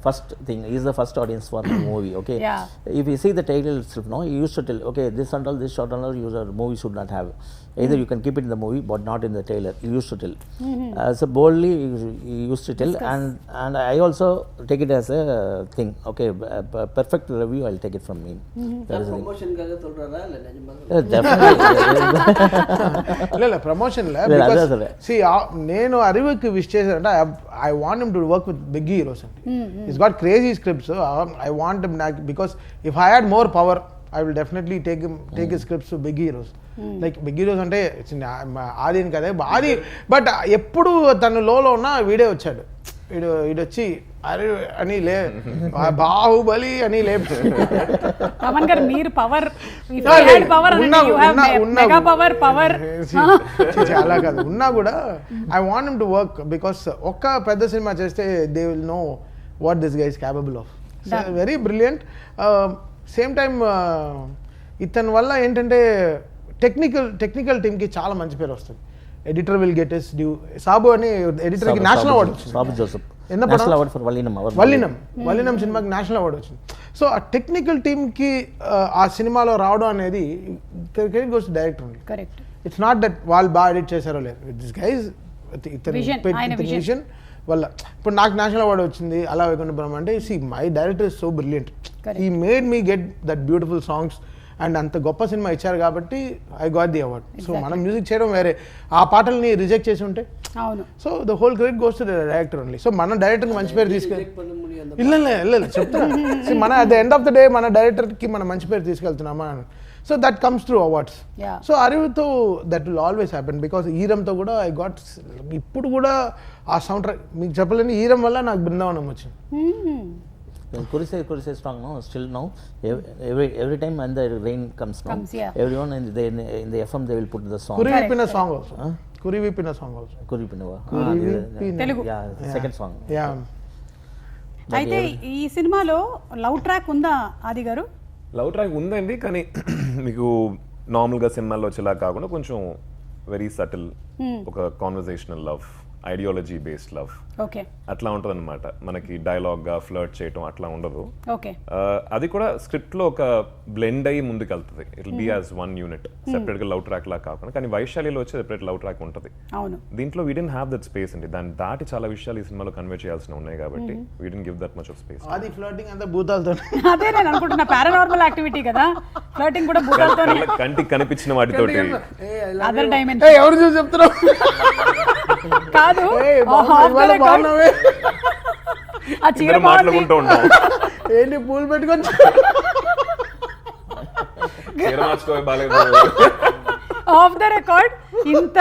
first thing. He is the first audience for the movie. Okay. Yeah. If you see the title itself, no, you used to tell, okay, this and all, this short and all, movie should not have. Either you can keep it in the movie, but not in the trailer. You used to tell. So boldly, he used to tell, and I also take it as a thing. Okay, perfect review. I'll take it from me. That is the thing. Promotion కాగా சொல்றதா இல்ல நிஜமா? Definitely. Promotion అదే. నేను అరివికి wish చేశానంటే I want him to work with big heroes అండి. It's got crazy scripts. I want him because if I had more power I will definitely take his scripts to big heroes. Like big heroes అంటే ఆదిని కదా ఆది, but ఎప్పుడు తను లోలో ఉన్న వీడే వచ్చాడు, వీడొచ్చి అరే అని బాహుబలి అని రమణ్ గారు, మీరు పవర్ చాలా కాదు ఉన్నా కూడా I want him to work because ఒక్క పెద్ద సినిమా చేస్తే they will know what this guy is capable of. Very brilliant. Same time ఇతని వల్ల ఏంటంటే టెక్నికల్ టీమ్కి చాలా మంచి పేరు వస్తుంది. Editor will get his due. Sabu అని ఎడిటర్కి నేషనల్ అవార్డు వచ్చింది. Sabu Joseph. National award for Vallinam సినిమాకి నేషనల్ అవార్డు వచ్చింది. సో ఆ టెక్నికల్ టీమ్కి ఆ సినిమాలో రావడం అనేది credit goes to director only. Correct. It's not that వాళ్ళు బాగా ఎడిట్ చేశారో లేదు, దిస్ గైజ్ విజన్ వల్ల. ఇప్పుడు నాకు నేషనల్ అవార్డు వచ్చింది అలా వైకుంఠపురం అంటే, my director is so brilliant. He made me get that beautiful songs and అంత గొప్ప సినిమా ఇచ్చారు కాబట్టి I got the award. So మనం మ్యూజిక్ చేయడం వేరే, ఆ పాటల్ని రిజెక్ట్ చేసి ఉంటే అవును. So the whole credit goes to the director only. So మన డైరెక్టర్కి మంచి పేరు తీసుకెళ్ళి చెప్తున్నా, మన at the end of the day మన డైరెక్టర్కి మనం మంచి పేరు తీసుకెళ్తున్నామా. So that comes through awards. So అరివ్తో that will always happen because ఈరంతో కూడా ఐ గాట్, ఇప్పుడు కూడా ఆ సౌండ్ ట్రాక్ మీకు చెప్పలేని, ఈరం వల్ల నాకు బృందావనం వచ్చింది. Kurise strong, no? Still now, every time when the rain comes, no? Everyone in the FM they will put the song. Kurivipina song also. Kurivipina song also. Kurivipina. Telugu. Yeah, second song. Yeah. అయితే ఈ సినిమాలో love track ఉందా ఆది గారు? Love track ఉందండి, కానీ మీకు నార్మల్గా సినిమాల్లో వచ్చేలా కాకుండా కొంచెం వెరీ సటిల్, ఒక conversational love ideology based love. Okay అట్లా ఉంటుంది అనమాట. మనకి డైలాగ్గా ఫ్లర్ట్ చేయటం అట్లా ఉండదు. ఓకే అది కూడా స్క్రిప్ట్ లో ఒక బ్లెండ్ అయ్యి ముందుకు వెళ్తుంది. It be as one unit, separate గా లవ్ ట్రాక్ లా కాకుండా. కానీ వైశాలిలో వచ్చి సెపరేట్ లవ్ ట్రాక్ ఉంటుంది. అవును దీంట్లో we didn't have that space అండి. దాన్ని దాటి చాలా విషయాలు ఈ సినిమాలో కన్వే చేయాల్సి ఉన్నాయి కాబట్టి we didn't give that much of space. అది ఫ్లోటింగ్ అంతా భూతాలతో. అదే నేను అనుకుంటున్నా పారానార్మల్ యాక్టివిటీ కదా, ఫ్లర్టింగ్ కూడా భూతాలతో, కంటికి కనిపించిన వాటితోటి. Other dimension. ఎవరు చూసి చెప్తున్నావు? కాదు ఆ చీర ఇద్దరు మాట్లాడుకుంటూ ఉంటాం. ఏంటి పూలు పెట్టుకొని చీర మార్చుకోవే బాలేదు. ఆఫ్ ద రికార్డ్ ఇంత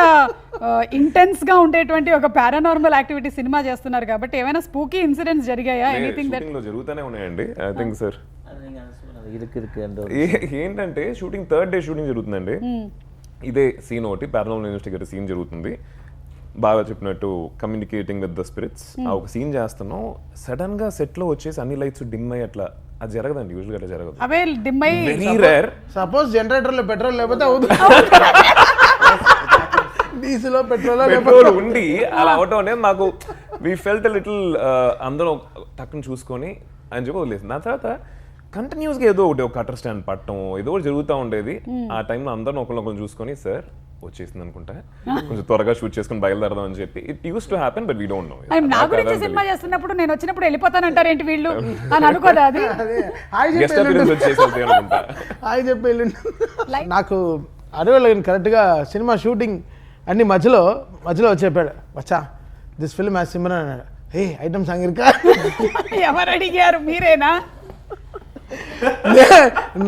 ఇంటెన్స్ గా ఉండేటువంటి ఒక పారానార్మల్ యాక్టివిటీ సినిమా చేస్తున్నారు కాబట్టి ఏమైనా స్పూకీ ఇన్సిడెంట్స్ జరిగాయా? ఎనీథింగ్ దట్ షూటింగ్ లో జరుగుతూనే ఉన్నాయండి. ఐ థింక్ సార్ ఏంటంటే షూటింగ్ థర్డ్ డే షూటింగ్ జరుగుతుందండి. ఇదే సీన్ ఒకటి పారానార్మల్ ఇన్వెస్టిగేటర్ సీన్ జరుగుతుంది. బాగా చెప్పినట్టు కమ్యూనికేటింగ్ విత్ ద స్పిరిట్స్. ఆ ఒక సీన్ చేస్తున్నాం, సడన్ గా సెట్ లో వచ్చేసి అన్ని లైట్స్ డిమ్ అయ్యి అట్లా. అది జరగదండి, యూజువల్ గా అట్లా జరగదు. అవే డిమ్ అయ్యి వెరీ రేర్. సపోజ్ జనరేటర్ లో పెట్రోల్ లేకపోతే అవుతుంది, డీజిల్ పెట్రోల్ ఉండి అలా అవటం అనేది మాకు వి ఫెల్ట్ లిటిల్ అందరం టక్కుని చూసుకొని అని చెప్పి వదిలేసి. దాని తర్వాత కంటిన్యూస్గా ఏదో ఒకటి ఒక కటర్ స్టాండ్ పట్టడం ఏదో ఒకటి జరుగుతూ ఉండేది. ఆ టైంలో అందరం ఒకరినొకరు చూసుకొని సార్ వచ్చేసింది అనుకుంటా, కొంచెం త్వరగా షూట్ చేసుకుని బయలుదేరదాం అని చెప్పి. It use to happen but we don't know. నా గురించి సినిమా చేస్తున్నప్పుడు నేను వచ్చినప్పుడు వెళ్ళిపోతానంటారు ఏంటి వీళ్ళు అని అనుకోదా? అది గెస్ట్ అపీరెన్స్ వచ్చేసి అనుకుంటా. హాయ్ చెప్పి నాకు అడవిలో కరెక్ట్గా సినిమా షూటింగ్ అన్ని మధ్యలో వచ్చి చెప్పాడు, వచ్చా దిస్ ఫిల్మ్ యాజ్ సిమ్రన్ అన్నాడు. ఏ ఐటమ్ సాంగ్ ఇరుకా? ఎవరు అడిగారు? మీరేనా?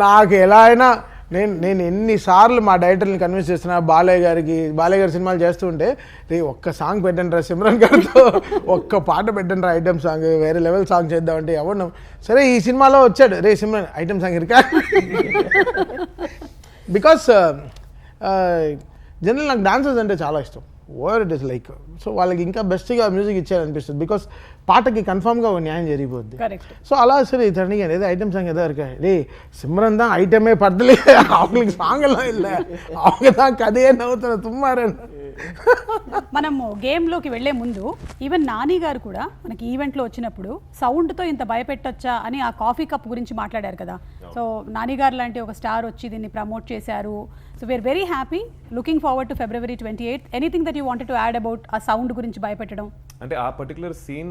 నాకు ఎలా అయినా నేను ఎన్నిసార్లు మా డైరెక్టర్ని కన్విన్స్ చేస్తున్నా, బాలయ్య గారి సినిమాలు చేస్తూ ఉంటే, రే ఒక్క సాంగ్ పెట్టండి రా సిమ్రన్ గారితో, ఒక్క పాట పెట్టండి రా ఐటమ్ సాంగ్, వేరే లెవెల్ సాంగ్ చేద్దామంటే ఎవరు. సరే ఈ సినిమాలో వచ్చాడు, రే సిమ్రన్ ఐటమ్ సాంగ్ ఇరుకా? బికాస్ జనరల్ నాకు డాన్సర్స్ అంటే చాలా ఇష్టం. Over it is like so వాళ్ళకి ఇంకా బెస్ట్గా మ్యూజిక్ ఇచ్చారనిపిస్తుంది. బికాస్ పాటకి కన్ఫామ్గా ఒక న్యాయం జరిగిపోద్ది. సో అలా సరే ఇతని ఏదో ఐటమ్ సాంగ్ ఏదో இருக்கா రే சிம்ரன் தான் ஐட்டமே படத்துல அவங்களுக்கு சாங் எல்லாம் இல்லை, அவங்க தான் கதையே நவுతున్న తుమ్మారని. మనము గేమ్లోకి వెళ్లే ముందు ఈవెన్ నాని గారు కూడా మనకి ఈవెంట్లో వచ్చినప్పుడు సౌండ్తో ఇంత భయపెట్టొచ్చా అని ఆ కాఫీ కప్ గురించి మాట్లాడారు కదా. సో నాని గారు లాంటి ఒక స్టార్ వచ్చి దీన్ని ప్రమోట్ చేశారు. So we are very happy, looking forward to February 28th. Anything that you wanted to add about ఆ సౌండ్ గురించి భయపెట్టడం? అంటే ఆ పర్టికులర్ సీన్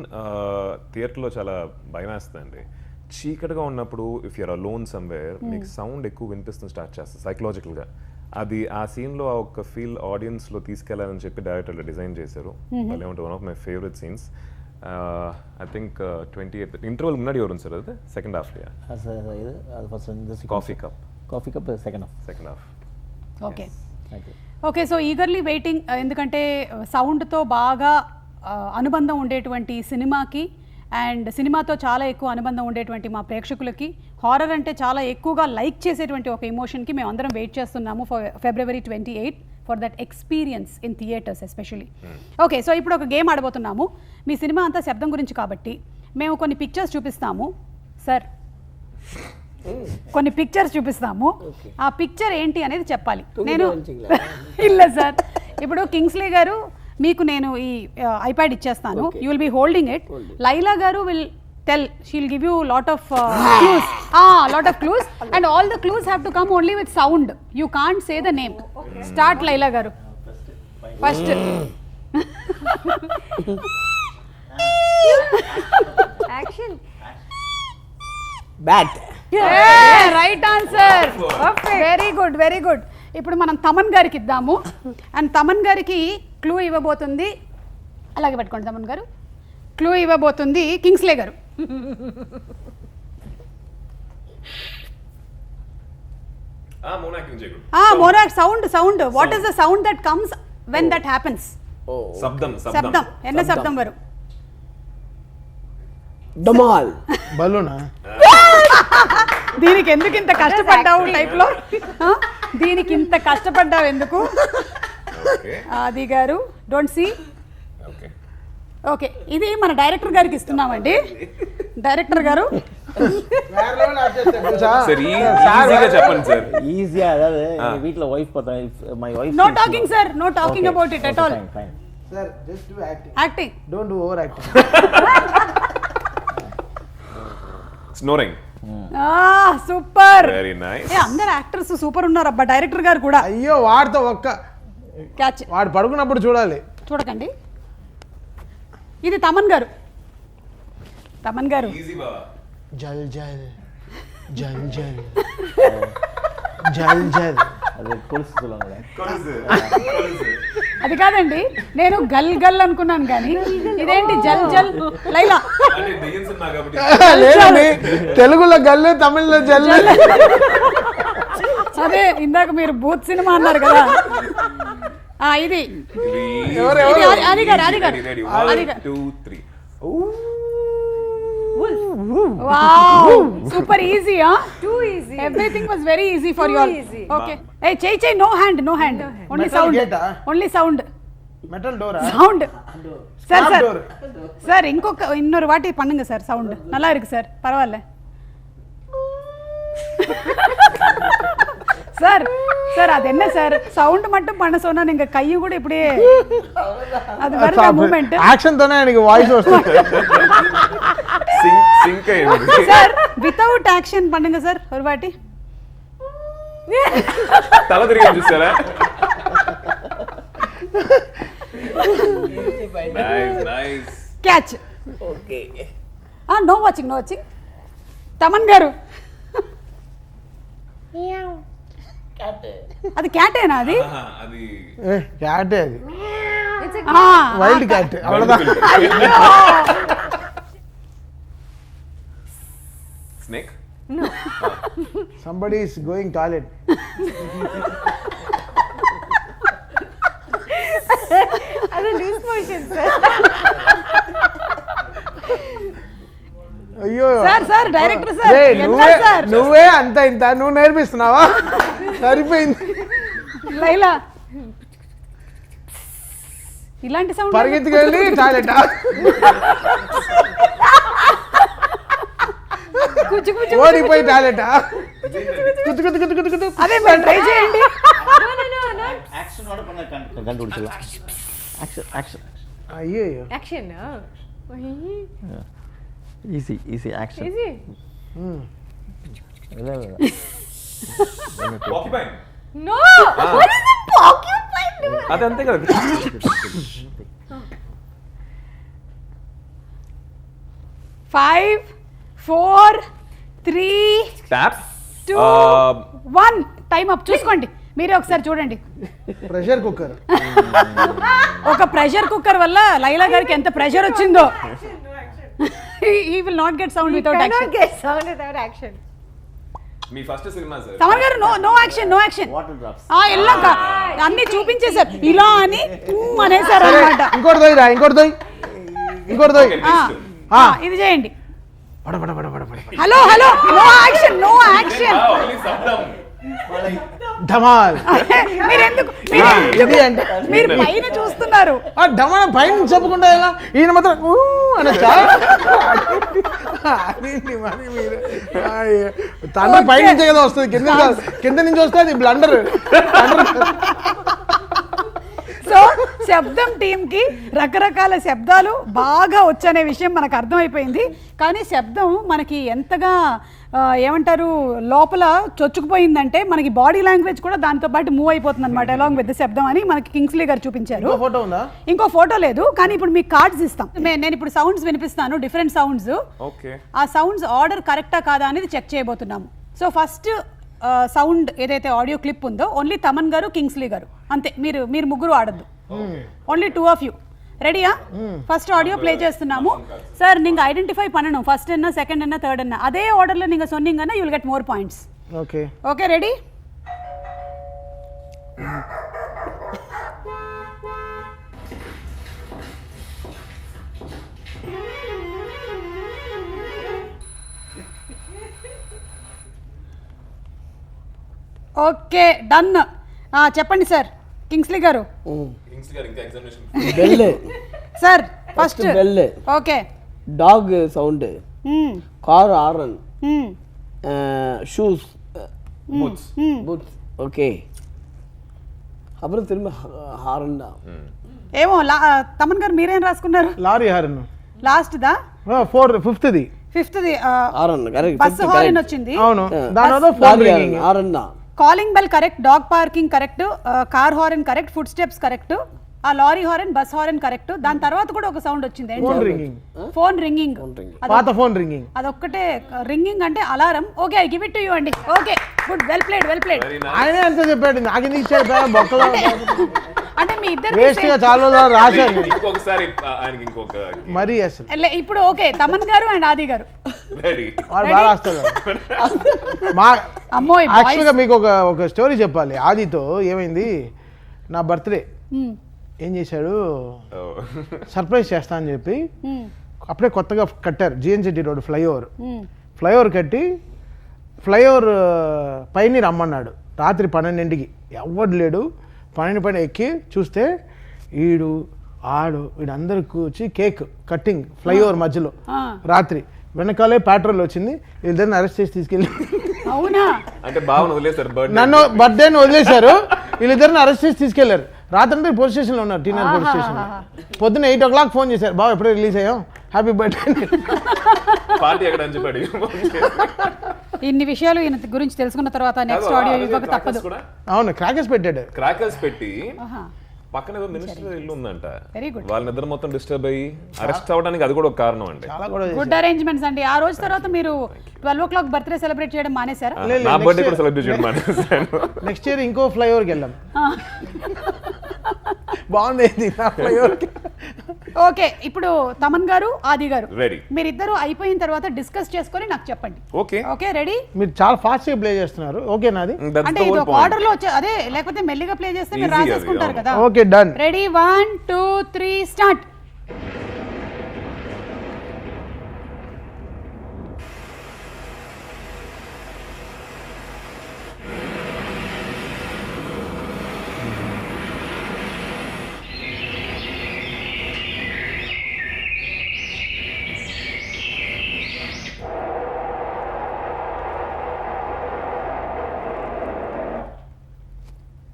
థియేటర్లో చాలా భయం వేస్తుందండి. చీకటిగా ఉన్నప్పుడు ఇఫ్ యూఆర్ అలోన్ సమ్వేర్ మీకు సౌండ్ ఎక్కువ వినిపిస్తుంది స్టార్ట్ చేస్తుంది సైకలాజికల్గా. అది ఆ సీన్లో ఆ ఒక ఫీల్ ఆడియన్స్లో తీసుకెళ్లాలని చెప్పి డైరెక్టర్లు డిజైన్ చేశారు. వాళ్ళు ఏమంటారు, one of my favourite scenes. I think 28th interval మున్నాడి వரும் సార్, అది సెకండ్ హాఫ్లియా? Coffee cup second half. Okay okay. So eagerly waiting, ఎందుకంటే సౌండ్తో బాగా అనుబంధం ఉండేటువంటి సినిమాకి అండ్ సినిమాతో చాలా ఎక్కువ అనుబంధం ఉండేటువంటి మా ప్రేక్షకులకి హారర్ అంటే చాలా ఎక్కువగా లైక్ చేసేటువంటి ఒక ఎమోషన్కి మేము అందరం వెయిట్ చేస్తున్నాము for February 28th for that experience in theatres especially. Okay, so ఇప్పుడు ఒక గేమ్ ఆడబోతున్నాము. మీ సినిమా అంతా శబ్దం గురించి కాబట్టి మేము కొన్ని పిక్చర్స్ చూపిస్తాము సార్, కొన్ని పిక్చర్స్ చూపిస్తాము. ఆ పిక్చర్ ఏంటి అనేది చెప్పాలి. నేను ಇಲ್ಲ సార్, ఇప్పుడు కింగ్స్లీ గారు మీకు నేను ఈ ఐప్యాడ్ ఇచ్చేస్తాను, you will be holding it. Laila గారు will tell, she'll give you lot of clues and all the clues have to come only with sound. You can't say the name. Start Laila garu first. Action. Bat. Yeah, right answer. Perfect. Very good. ఇప్పుడు మనం తమన్ గారికి ఇద్దాము and Thaman గారికి clue ఇవ్వబోతుంది. అలాగే పెట్టుకోండి తమన్ గారు. Clue ఇవ్వబోతుంది కింగ్స్లే గారు. మోనాక్ sound. What is the sound that comes when that happens? శబ్దం. ఎన్న శబ్దం వரும்? డమాల్. బలూనా? దీనికి ఎందుకు ఇంత కష్టపడ్డావు టైప్లో? దీనికి ఇంత కష్టపడ్డావు ఎందుకు? ఆది గారు డోంట్ సీ. ఓకే, ఇది మన డైరెక్టర్ గారికి ఇస్తున్నామండి. డైరెక్టర్ గారు ఈజీగా వీటిలో wife my wife no talking sir, no talking about it at all. Sir just do acting, acting. Don't do over acting. Snoring. Super. Very nice. అందరు యాక్టర్స్ సూపర్ ఉన్నారు అబ్బా, డైరెక్టర్ గారు కూడా. అయ్యో వాడితో ఒక్క క్యాచ్. వాడు పడుకున్నప్పుడు చూడాలి. చూడకండి. ఇది తమన్ గారు. తమన్ గారు. జల్ జల్ జల్ జల్ జల్ జల్. அது கொலுசு சொல்லுவாங்க. అది కాదండి, నేను గల్ గల్ అనుకున్నాను కానీ ఇదేంటి జల్ జల్. లైలా. లేదండి, తెలుగులో గల్లు, తమిళ్లో జల్లు. అదే ఇందాక మీరు భూత్ సినిమా అన్నారు కదా. ఇది అది గారు, అది గారు, అది గారు. 2 3. Wow, super easy. Too easy. Everything was very easy for you all. easy. Okay. ఏ చెయ్ no hand, no hand, only Metal sound, gate ఆ? ఓన్లీ సౌండ్, మెటల్ డోరా? Sound. Sir Stop sir door. Sir இன்னொரு வாட்டி பண்ணுங்க sir. Sound நல்லா இருக்கு sir, பரவாயில்ல சார். சார் அது என்ன சார், சவுண்ட் மட்டும் பண்ண சொன்னா நீங்க கையும் கூட இப்படியே அது வருது மூவ்மெண்ட். యాక్షన్ తోనే ఆయనకి వాయిస్ వస్తుంది. సింక్ అయ్యింది. சார் వితౌట్ యాక్షన్ பண்ணுங்க சாర్ ஒரு வாட்டி. తల తిరిగి చూసారా? Nice nice. Catch. Okay. No watching, no watching. Thaman garu. అది క్యాటేనా? అది అది క్యాటే, అది It's a వైల్డ్ క్యాట్. అவ்வளவுதான். Snake. somebody is going toilet. అది loose motion, sir. అయ్యో సార్ సార్ డైరెక్టర్ సార్. రేయ్, ఎంత సార్? నువ్వే అంత ఇంత నువ్వు నేర్పిస్తున్నావా? సరిపోయింది. లైలా ఇలాంటి సౌండ్ పరిగెత్తుకెళ్ళి టాయిలెట్. కుచ్చు కుచ్చు. ఓడిపోయి టాయిలెట్. కుత్తు కుత్తు కుత్తు కుత్తు కుత్తు. అదే మీరు ట్రై చేయండి. No, not ஆக்ஷனோட பண்ண கண்டுபிடிச்சலாம். Action action. అయ్యో action. Easy action. Easy. இல்ல இல்ல. పాకిపైన్. No. What is a porcupine doing? అది అంతే కదా. 5 4 3 టాప్. 2 1 time up. చూసుకోండి మీరే ఒకసారి చూడండి. Pressure cooker. ఒక ప్రెషర్ కుక్కర్ వల్ల లైలా గారికి ఎంత ప్రెషర్ వచ్చిందో. he will not get sound without Cannot action. get sound without action. మీ ఫస్ట్ సినిమా sir. Thaman garu no action, no action. Water drops. ఎల్లాక అన్ని చూపించేశారు ఇలా అని అనేసారు అన్నమాట. ఇంకోటి దొయ్యరా, ఇంకోటి దొయ్యి, ఇంకోటి దొయ్యి. ఇది చేయండి. పడ పడ పడ పడ పడ. Hello hello, no action, no action. ధమాల్. మీరెందుకు ఇది అంటే మీరు పైన చూస్తున్నారు? ఆ ధమాల్ పైన చెప్పకుండా ఎలా? ఈయన మాత్రం ఊ అనొచ్చా? అదేంటి మరి మీరు? తండ్రి పై నుంచే కదా వస్తుంది, కింద నుంచి వస్తే అది బ్లండర్. సో శబ్దం టీమ్ కి రకరకాల శబ్దాలు బాగా వచ్చనే విషయం మనకు అర్థమైపోయింది. కానీ శబ్దం మనకి ఎంతగా ఏమంటారు లోపల చొచ్చుకుపోయిందంటే మనకి బాడీ లాంగ్వేజ్ కూడా దాంతో పాటు మూవ్ అయిపోతుంది అనమాట అలాంగ్ విత్ శబ్దం అని మనకి కింగ్స్లీ గారు చూపించారు. ఫోటో ఉందా? ఇంకో ఫోటో లేదు, కానీ ఇప్పుడు మీకు కార్డ్స్ ఇస్తాం. నేను ఇప్పుడు సౌండ్స్ వినిపిస్తాను, డిఫరెంట్ సౌండ్స్. ఓకే. ఆ సౌండ్స్ ఆర్డర్ కరెక్టా కాదా అనేది చెక్ చేయబోతున్నాము. సో ఫస్ట్ సౌండ్ ఏదైతే ఆడియో క్లిప్ ఉందో ఓన్లీ తమన్ గారు, కింగ్స్లీ గారు అంతే. మీరు ముగ్గురు ఆడద్దు, ఓన్లీ 2 of you. ரெடியா? ஃபர்ஸ்ட் ஆடியோ ப்ளே చేస్తున్నాము சார். நீங்க ஐடென்டிஃபை பண்ணனும், ஃபர்ஸ்ட் என்ன, செகண்ட் என்ன, தேர்ட் என்ன. அதே ஆர்டர்ல நீங்க சொன்னீங்கன்னா you will get more points. Okay okay ready? Okay done. చెప్పండి sir Kingsley garu. Bell sir first bell, okay. Dog sound, car horn, shoes, boots. Okay, அப்புறம் திரும்ப ஹாரன் தான். ఏమో తమన్ గారు మీరేం రాసుకున్నారు? లారీ హారన్ లాస్ట్ దా ఫిఫ్త్ది. ఫిఫ్త్ది ఆరన్ కరెక్ట్. బస్ హార్న్ వచ్చింది. అవును, దాని వల్ల phone ringing. Horn calling bell correct, dog barking correct, car horn correct, footsteps correct, ఆ lorry horn, bus horn correct. దాని తర్వాత కూడా ఒక సౌండ్ వచ్చింది. Phone ringing. Phone ringing. పాత ఫోన్ రింగింగ్. అదొక్కటే రింగింగ్ అంటే alarm. Okay, I give it to you అండి. Okay, good, well played, well played. ఆయనే అంత చెప్పాడు, నాకు ఎందుకు ఇచ్చాడు బొక్కలో అంటే మీ ఇద్దరు వేస్ట్ గా చాలా రాశాను ఇంకొకసారి ఆయనకి ఇంకొక మరి అసలు. ఇప్పుడు ఓకే, తమన్ గారు అండ్ ఆది గారు. రెడీ. వాడు బాగా రాస్తాడు. మా అమ్మోయ్ యాక్చువల్గా మీకు ఒక స్టోరీ చెప్పాలి. ఆదితో ఏమైంది, నా బర్త్డే ఏం చేశాడు, సర్ప్రైజ్ చేస్తా అని చెప్పి అప్పుడే కొత్తగా కట్టారు జిఎన్సిటీ రోడ్ ఫ్లైఓవర్ కట్టి ఫ్లైఓవర్ పైన రమ్మన్నాడు రాత్రి 12ంటికి. ఎవడు లేడు. 12 పైన ఎక్కి చూస్తే వీడందరూ కూర్చి కేక్ కట్టింగ్ ఫ్లైఓవర్ మధ్యలో రాత్రి. వెనకాలే పెట్రోల్ వచ్చింది. వీళ్ళిద్దరిని అరెస్ట్ చేసి తీసుకెళ్ళి అవునా అంటే బావను వదిలేశారు. నన్ను బర్త్డేని వదిలేశారు. వీళ్ళిద్దరిని అరెస్ట్ చేసి తీసుకెళ్లారు. రాత్రి పోలీస్ స్టేషన్లో ఉన్నారు, టీనగర్ పోలీస్ స్టేషన్. పొద్దున్న 8 o'clock ఫోన్ చేశారు, బావ ఎప్పుడో రిలీజ్ అయ్యాం, హ్యాపీ బర్త్డే. పార్టీ ఎక్కడ అని చెప్పాడు. ఇన్ని విషయాలు ఈయన గురించి తెలుసుకున్న తర్వాత నెక్స్ట్ ఆడియో ఇవ్వక తప్పదు. అవును, క్రాకర్స్ పెట్టాడు. క్రాకర్స్ పెట్టి పక్కన ఏదో మినిస్టర్ ఇల్లు ఉందంట. Very good. వాళ్ళ నిద్ర మొత్తం డిస్టర్బ్ అయ్యి అరెస్ట్ అవ్వడానికి అది కూడా ఒక కారణం అండి. చాలా కూడా గుడ్ అరేంజ్మెంట్స్ అండి. ఆ రోజు తర్వాత మీరు 12 o'clock బర్త్డే సెలబ్రేట్ చేయడం మానేశారా? నా బర్త్డే కూడా సెలబ్రేట్ చేయడం మానేశాను. నెక్స్ట్ ఇయర్ ఇంకో ఫ్లైఓవర్కి వెళ్ళాం. బాగుంది నా ఫ్లైఓవర్కి. ఓకే, ఇప్పుడు తమన్ గారు, ఆది గారు రెడీ. మీరిద్దరు అయిపోయిన తర్వాత డిస్కస్ చేసుకొని నాకు చెప్పండి. Okay okay, ready? మీరు చాలా ఫాస్ట్ గా ప్లే చేస్తున్నారు. ఓకే నాది. అంటే ఇది ఒక ఆర్డర్ లో వచ్చే అదే, లేకపోతే మెల్లిగా ప్లే చేస్తే మీరు Easy రాసేసుకుంటారు అది, కదా. Okay done. Ready, 1 2 3 start.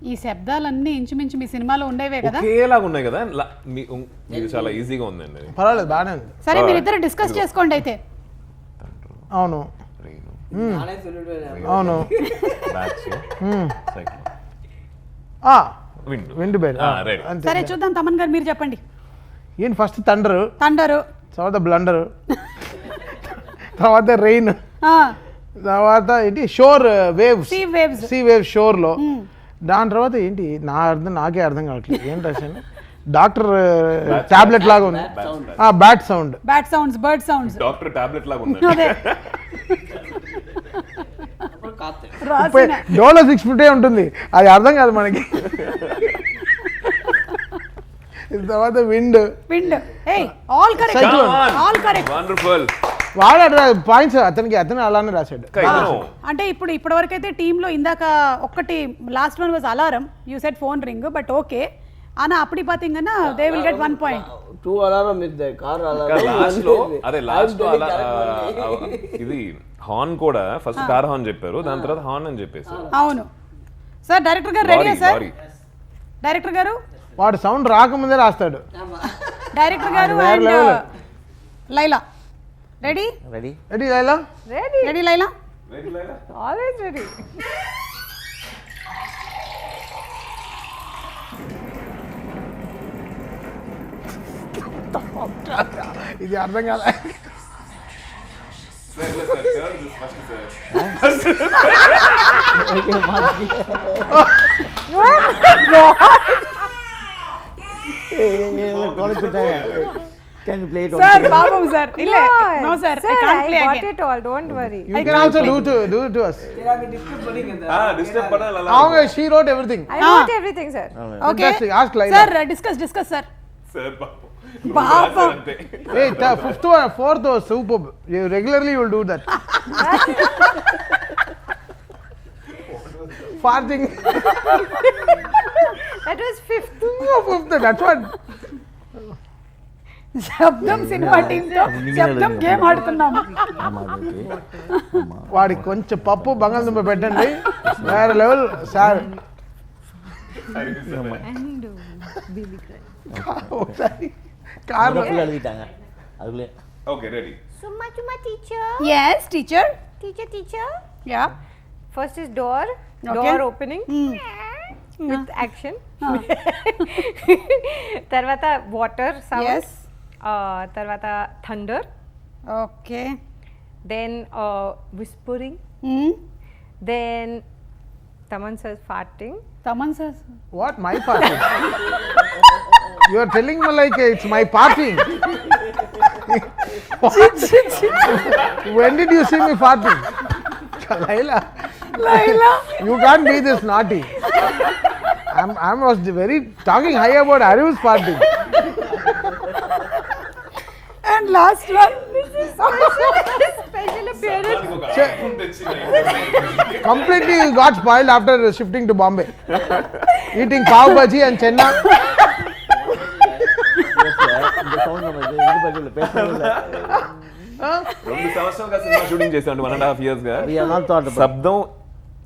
ఈ శబ్దాలన్నీ ఇంచుమించు మీ సినిమాలో ఉండేవే కదా. ఒకేలాగా ఉన్నాయి కదా. మీకు చాలా ఈజీగా ఉందండి. పర్వాలేదు, బాగానే ఉంది. సరే, మీరిద్దరు డిస్కస్ చేసుకోండి అయితే. అవును అవును. Wind bed. సరే చూద్దాం, తమన్ గారు మీరు చెప్పండి. ఏంటి ఫస్ట్ థండర్, తర్వాత బ్లండర్, తర్వాత రెయిన్, తర్వాత ఏంటి షోర్ వేవ్స్, సీ వేవ్స్ షోర్ లో. దాని తర్వాత ఏంటి నాకే అర్థం కావట్లేదు ఏం రాశాను. డాక్టర్ టాబ్లెట్ లాగా ఉంది. Bat sound, bird sounds. Doctor tablet లాగా ఉంది. డోలో 6 ఫుటే ఉంటుంది, అది అర్థం కాదు మనకి. తర్వాత విండ్. All correct. వండర్ఫుల్. వాడు పాయింట్స్ అతను అలానే రాశాడు. అంటే ఇప్పటి వరకు అయితే టీమ్ లో ఇందాక ఒక్కటి last one was alarm, you said phone ring, but okay. ఆనా అప్పటి పాతీங்கன்னா they will get 1 point. 2 alarm is the car alarm. Last లో ఇది హార్న్ కూడా ఫస్ట్ కార్ హార్న్ చెప్పారు, దాని తర్వాత హార్న్ అని చెప్పేసారు. అవును సార్. డైరెక్టర్ గారు రెడీయా సార్? డైరెక్టర్ గారు వాడు సౌండ్ రాకముందే రాస్తాడు. డైరెక్టర్ గారు and Laila ready? Ready Laila? Ready Laila? Always ready. ఇది అర్థం కాదు. Can you play it? Sir, Babam sir. No sir, I can't play I got again. it all, don't worry. You can also do it to us. Disturb పడాలి. Avanga, she wrote everything. I wrote everything, sir. Okay. Fantastic. Ask Laila. Sir, discuss sir. Sir Babam. Hey, 5th or 4th was superb. You regularly will do that. Farting. That was 5th. That's what. శబ్దం cinema team తో శబ్దం game ఆడుతున్నాము. వాడికి కొంచెం పప్పు బంగాళదుంప పెట్టండి, వేరే level sir. And baby cry. ఒకసారి కార్లో పిల్లలు అడిగిட்டாங்க அதுக்குள்ளே okay ready. Summa Chuma teacher. yes teacher Teacher. yeah First is door. Okay. Door opening. With action. Tarvata water sound. yes Tarvata thunder. okay Then whispering. Then Taman says farting. Taman says what my party you are telling me like it's my party when did you see me party Laila you can't be this naughty. I was very talking high about Ariv's party. and last one Special appearance. Completely got spoiled after shifting to Bombay. Eating pav bhaji and chenna. இந்த sound நம்ம இது பக்கத்துல பேசல 2 సంవత్సరాలుగా cinema shooting చేశాను 1.5 years గా. we are not thought about శబ్దం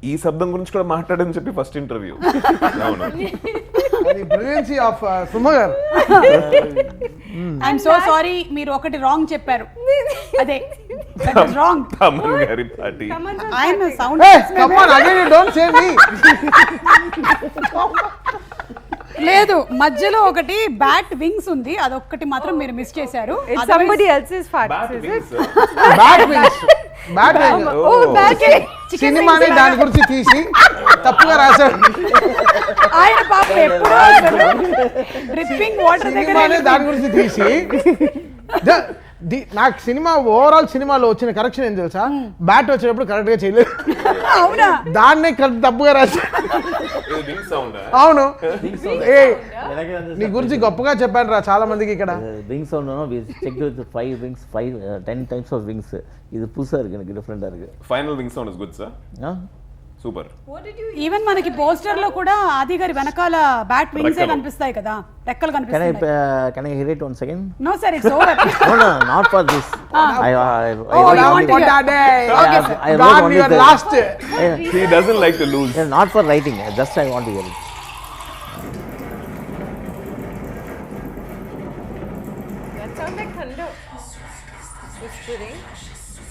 ఈ శబ్దం గురించి కూడా మాట్లాడని చెప్పి ఫస్ట్ ఇంటర్వ్యూ. అవును. The brilliancy of Sumagar. I'm so sorry మీరు ఒకటి రాంగ్ చెప్పారు అదే రాంగ్ తమన్ గారి పార్టీ. Taman says ఆయన farting. Sound Hey, come on, again you don't say me. లేదు మధ్యలో ఒకటి బ్యాట్ వింగ్స్ ఉంది అదొక్కటి మాత్రం మీరు మిస్ చేశారు It's somebody else's fart. Bat Is wings. it? Bad wings. Bad wings. Oh, bad. సినిమాని దాని గురించి తీసి తప్పుగా రాశాడు. ఆయన పాపం ఎప్పుడో డ్రిప్పింగ్ వాటర్ దగ్గర సినిమాని దాని గురించి తీసి నాకు సినిమా ఓవరాల్ సినిమాలో వచ్చిన కరెక్షన్ ఏం తెలుసా, బ్యాట్ వచ్చేటప్పుడు కరెక్ట్ గా చేయలేదు, అవునా దాన్నే తప్పుగా రాశాడు. ఇది wing sound ఆ? అవును ఏ எனக்கு வந்து నీ గురించి గొప్పగా చెప్పాను రా చాలా మందికి ఇక్కడ. விங்ஸ் ஒன்றும் check with 5 wings 10 types of wings. இது புதுசாக இருக்குது, எனக்கு டிஃப்ரெண்ட்டாக இருக்குது. Final wing sound is good sir. Super. Even మనకి పోస్టర్ లో కూడా ఆది గారి వెనకాల బ్యాట్ వింగ్స్ రెక్కలు. కనిపిస్తాయి కదా, రెక్కలు Can కనిపిస్తాయి. I hear it once again? No sir it's over. No, not for this. I Oh, wrote you only- want to hear? Okay, sir. I wrote only the- last He doesn't like to lose. Yeah, not for writing, just I want to hear it. That sounds like thunder. Whispering.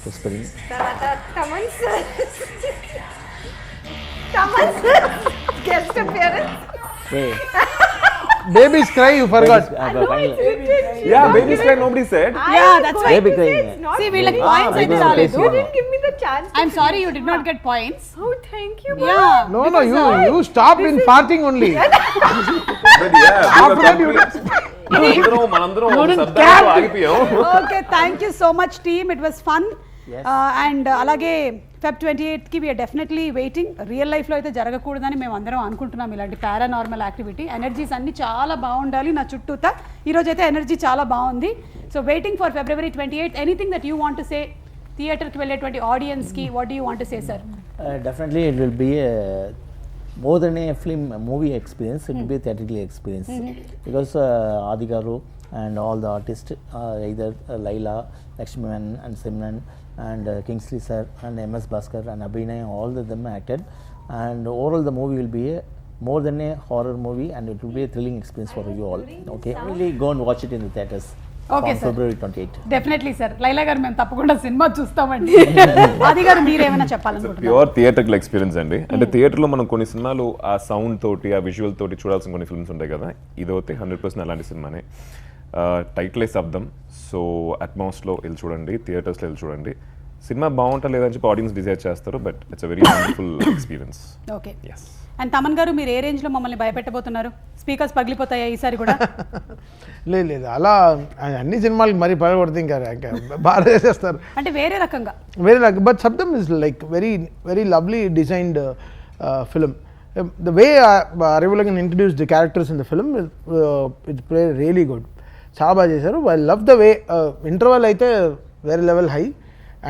Whispering. Tarvata Taman says. Taman says. Guest appearance. Hey, babies cry you forgot. finally. Yeah, baby cry nobody said. Yeah, that's why. Baby crying. See, వీళ్ళకి points అయితే because రాలేదు. you Didn't give me the chance. I'm sorry you did not get points. Oh, thank you. Yeah. No, you stopped in farting only. But yeah, we were After that you- complete- మనందరం ఒక శబ్దంతో ఆగిపోయాం. Okay thank you so much team, it was fun. Yes. And అలాగే Feb 28కి we are definitely waiting. Real లైఫ్లో అయితే జరగకూడదని మేము అందరం అనుకుంటున్నాం ఇలాంటి పారానార్మల్ యాక్టివిటీ. ఎనర్జీస్ అన్ని చాలా బాగుండాలి నా చుట్టూతా. ఈరోజు అయితే ఎనర్జీ చాలా బాగుంది. So waiting for February 28th. Anything that you want to say థియేటర్కి వెళ్ళేటువంటి ఆడియన్స్కి, what do you want to say sir? Definitely it will be more than a movie experience, it will be a theatrical experience. Because Adi Garu and all the artists, either Laila, Lakshman and Simran and Kingsley sir and MS Bhaskar and Abhinay, all of them acted, and overall the movie will be more than a horror movie, and it will be a thrilling experience for you all. Okay, really go and watch it in the theaters. Okay, on sir. February 28th. Definitely sir. Laila గారు మేము తప్పకుండా cinema చూస్తామండి. ఆది గారు మీరేమైనా చెప్పాలనుకుంటున్నారు? Pure theatrical experience అండి. అంటే థియేటర్లో మనం కొన్ని సినిమాలు ఆ సౌండ్ తోటి ఆ విజువల్ తోటి చూడాల్సిన కొన్ని ఫిల్మ్స్ ఉంటాయి కదా, ఇదైతే 100% అలాంటి సినిమానే. టైటిలే శబ్దం. సో అట్మాస్లో వెళ్ళి చూడండి, థియేటర్స్లో వెళ్ళి చూడండి. సినిమా బాగుంటా లేదని చెప్పి ఆడియన్స్ డిసైడ్ చేస్తారు, but it's a very wonderful experience. Okay. Yes. And Thaman గారు మీరు ఏ రేంజ్లో మమ్మల్ని భయపెట్టబోతున్నారు? స్పీకర్స్ పగిలిపోతాయా ఈసారి కూడా? లేదు అలా అన్ని సినిమాలకి మరీ పడగొడితే ఇంకా బాగా చేసేస్తారు అంటే వేరే రకంగా. Very luck, but Sabdham is like very very lovely designed film. The way Arivazhagan introduce the characters in the film, it play really good. చాలా బాగా చేశారు. I love the way interval అయితే వేరే level high,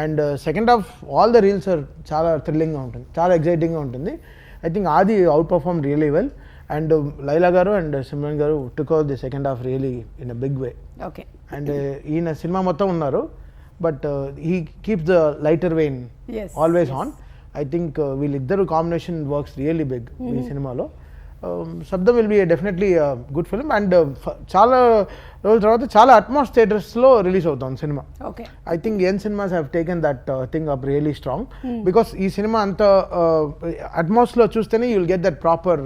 and second half all the reels are చాలా థ్రిల్లింగ్గా ఉంటుంది, చాలా ఎగ్జైటింగ్గా ఉంటుంది. I think Aadhi outperform really well, and Laila garu and Simran garu took out the second half really in a big way. Okay. And ఈయన cinema మొత్తం ఉన్నారు, but he keeps the lighter vein Yes, always yes. On. I think వీళ్ళిద్దరు combination works really big ఈ సినిమాలో. శబ్దం will be definitely good film and చాలా రోజుల తర్వాత చాలా అట్మాస్ థియేటర్స్లో రిలీజ్ అవుతుంది సినిమా. Okay I think N cinemas have taken that thing up really strong because ఈ సినిమా అంత అట్మాస్లో చూస్తేనే you will get that proper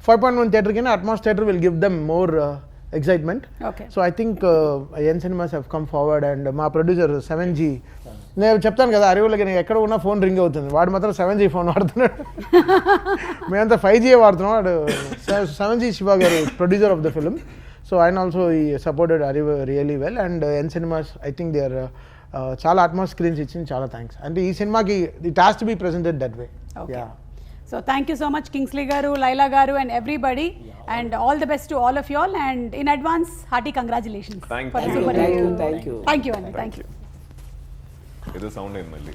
5.1 theatre కింద Atmos theatre will give them more excitement. Okay so I think N cinemas have come forward and మా producer 7G, నేను చెప్తాను కదా అరివులకి నేను ఎక్కడ ఉన్నా ఫోన్ రింగ్ అవుతుంది, వాడు మాత్రం 7G ఫోన్ వాడుతున్నాడు. మేమంతా 5G వాడుతున్నాం. వాడు 7G Shiva garu producer of the film. So ఆయన ఆల్సో ఈ supported Ariv really well and N cinemas I think they are చాలా అట్మాస్ స్క్రీన్స్ ఇచ్చింది, చాలా థ్యాంక్స్. అంటే ఈ సినిమాకి it has to be presented that way. Okay. So thank you so much Kingsley garu, Laila garu and everybody, and all the best to all of you all, and in advance hearty congratulations. Thank for the you. super hit. Thank you. Thank you Anil, thank you. ఏదో sound అయింది మళ్ళీ.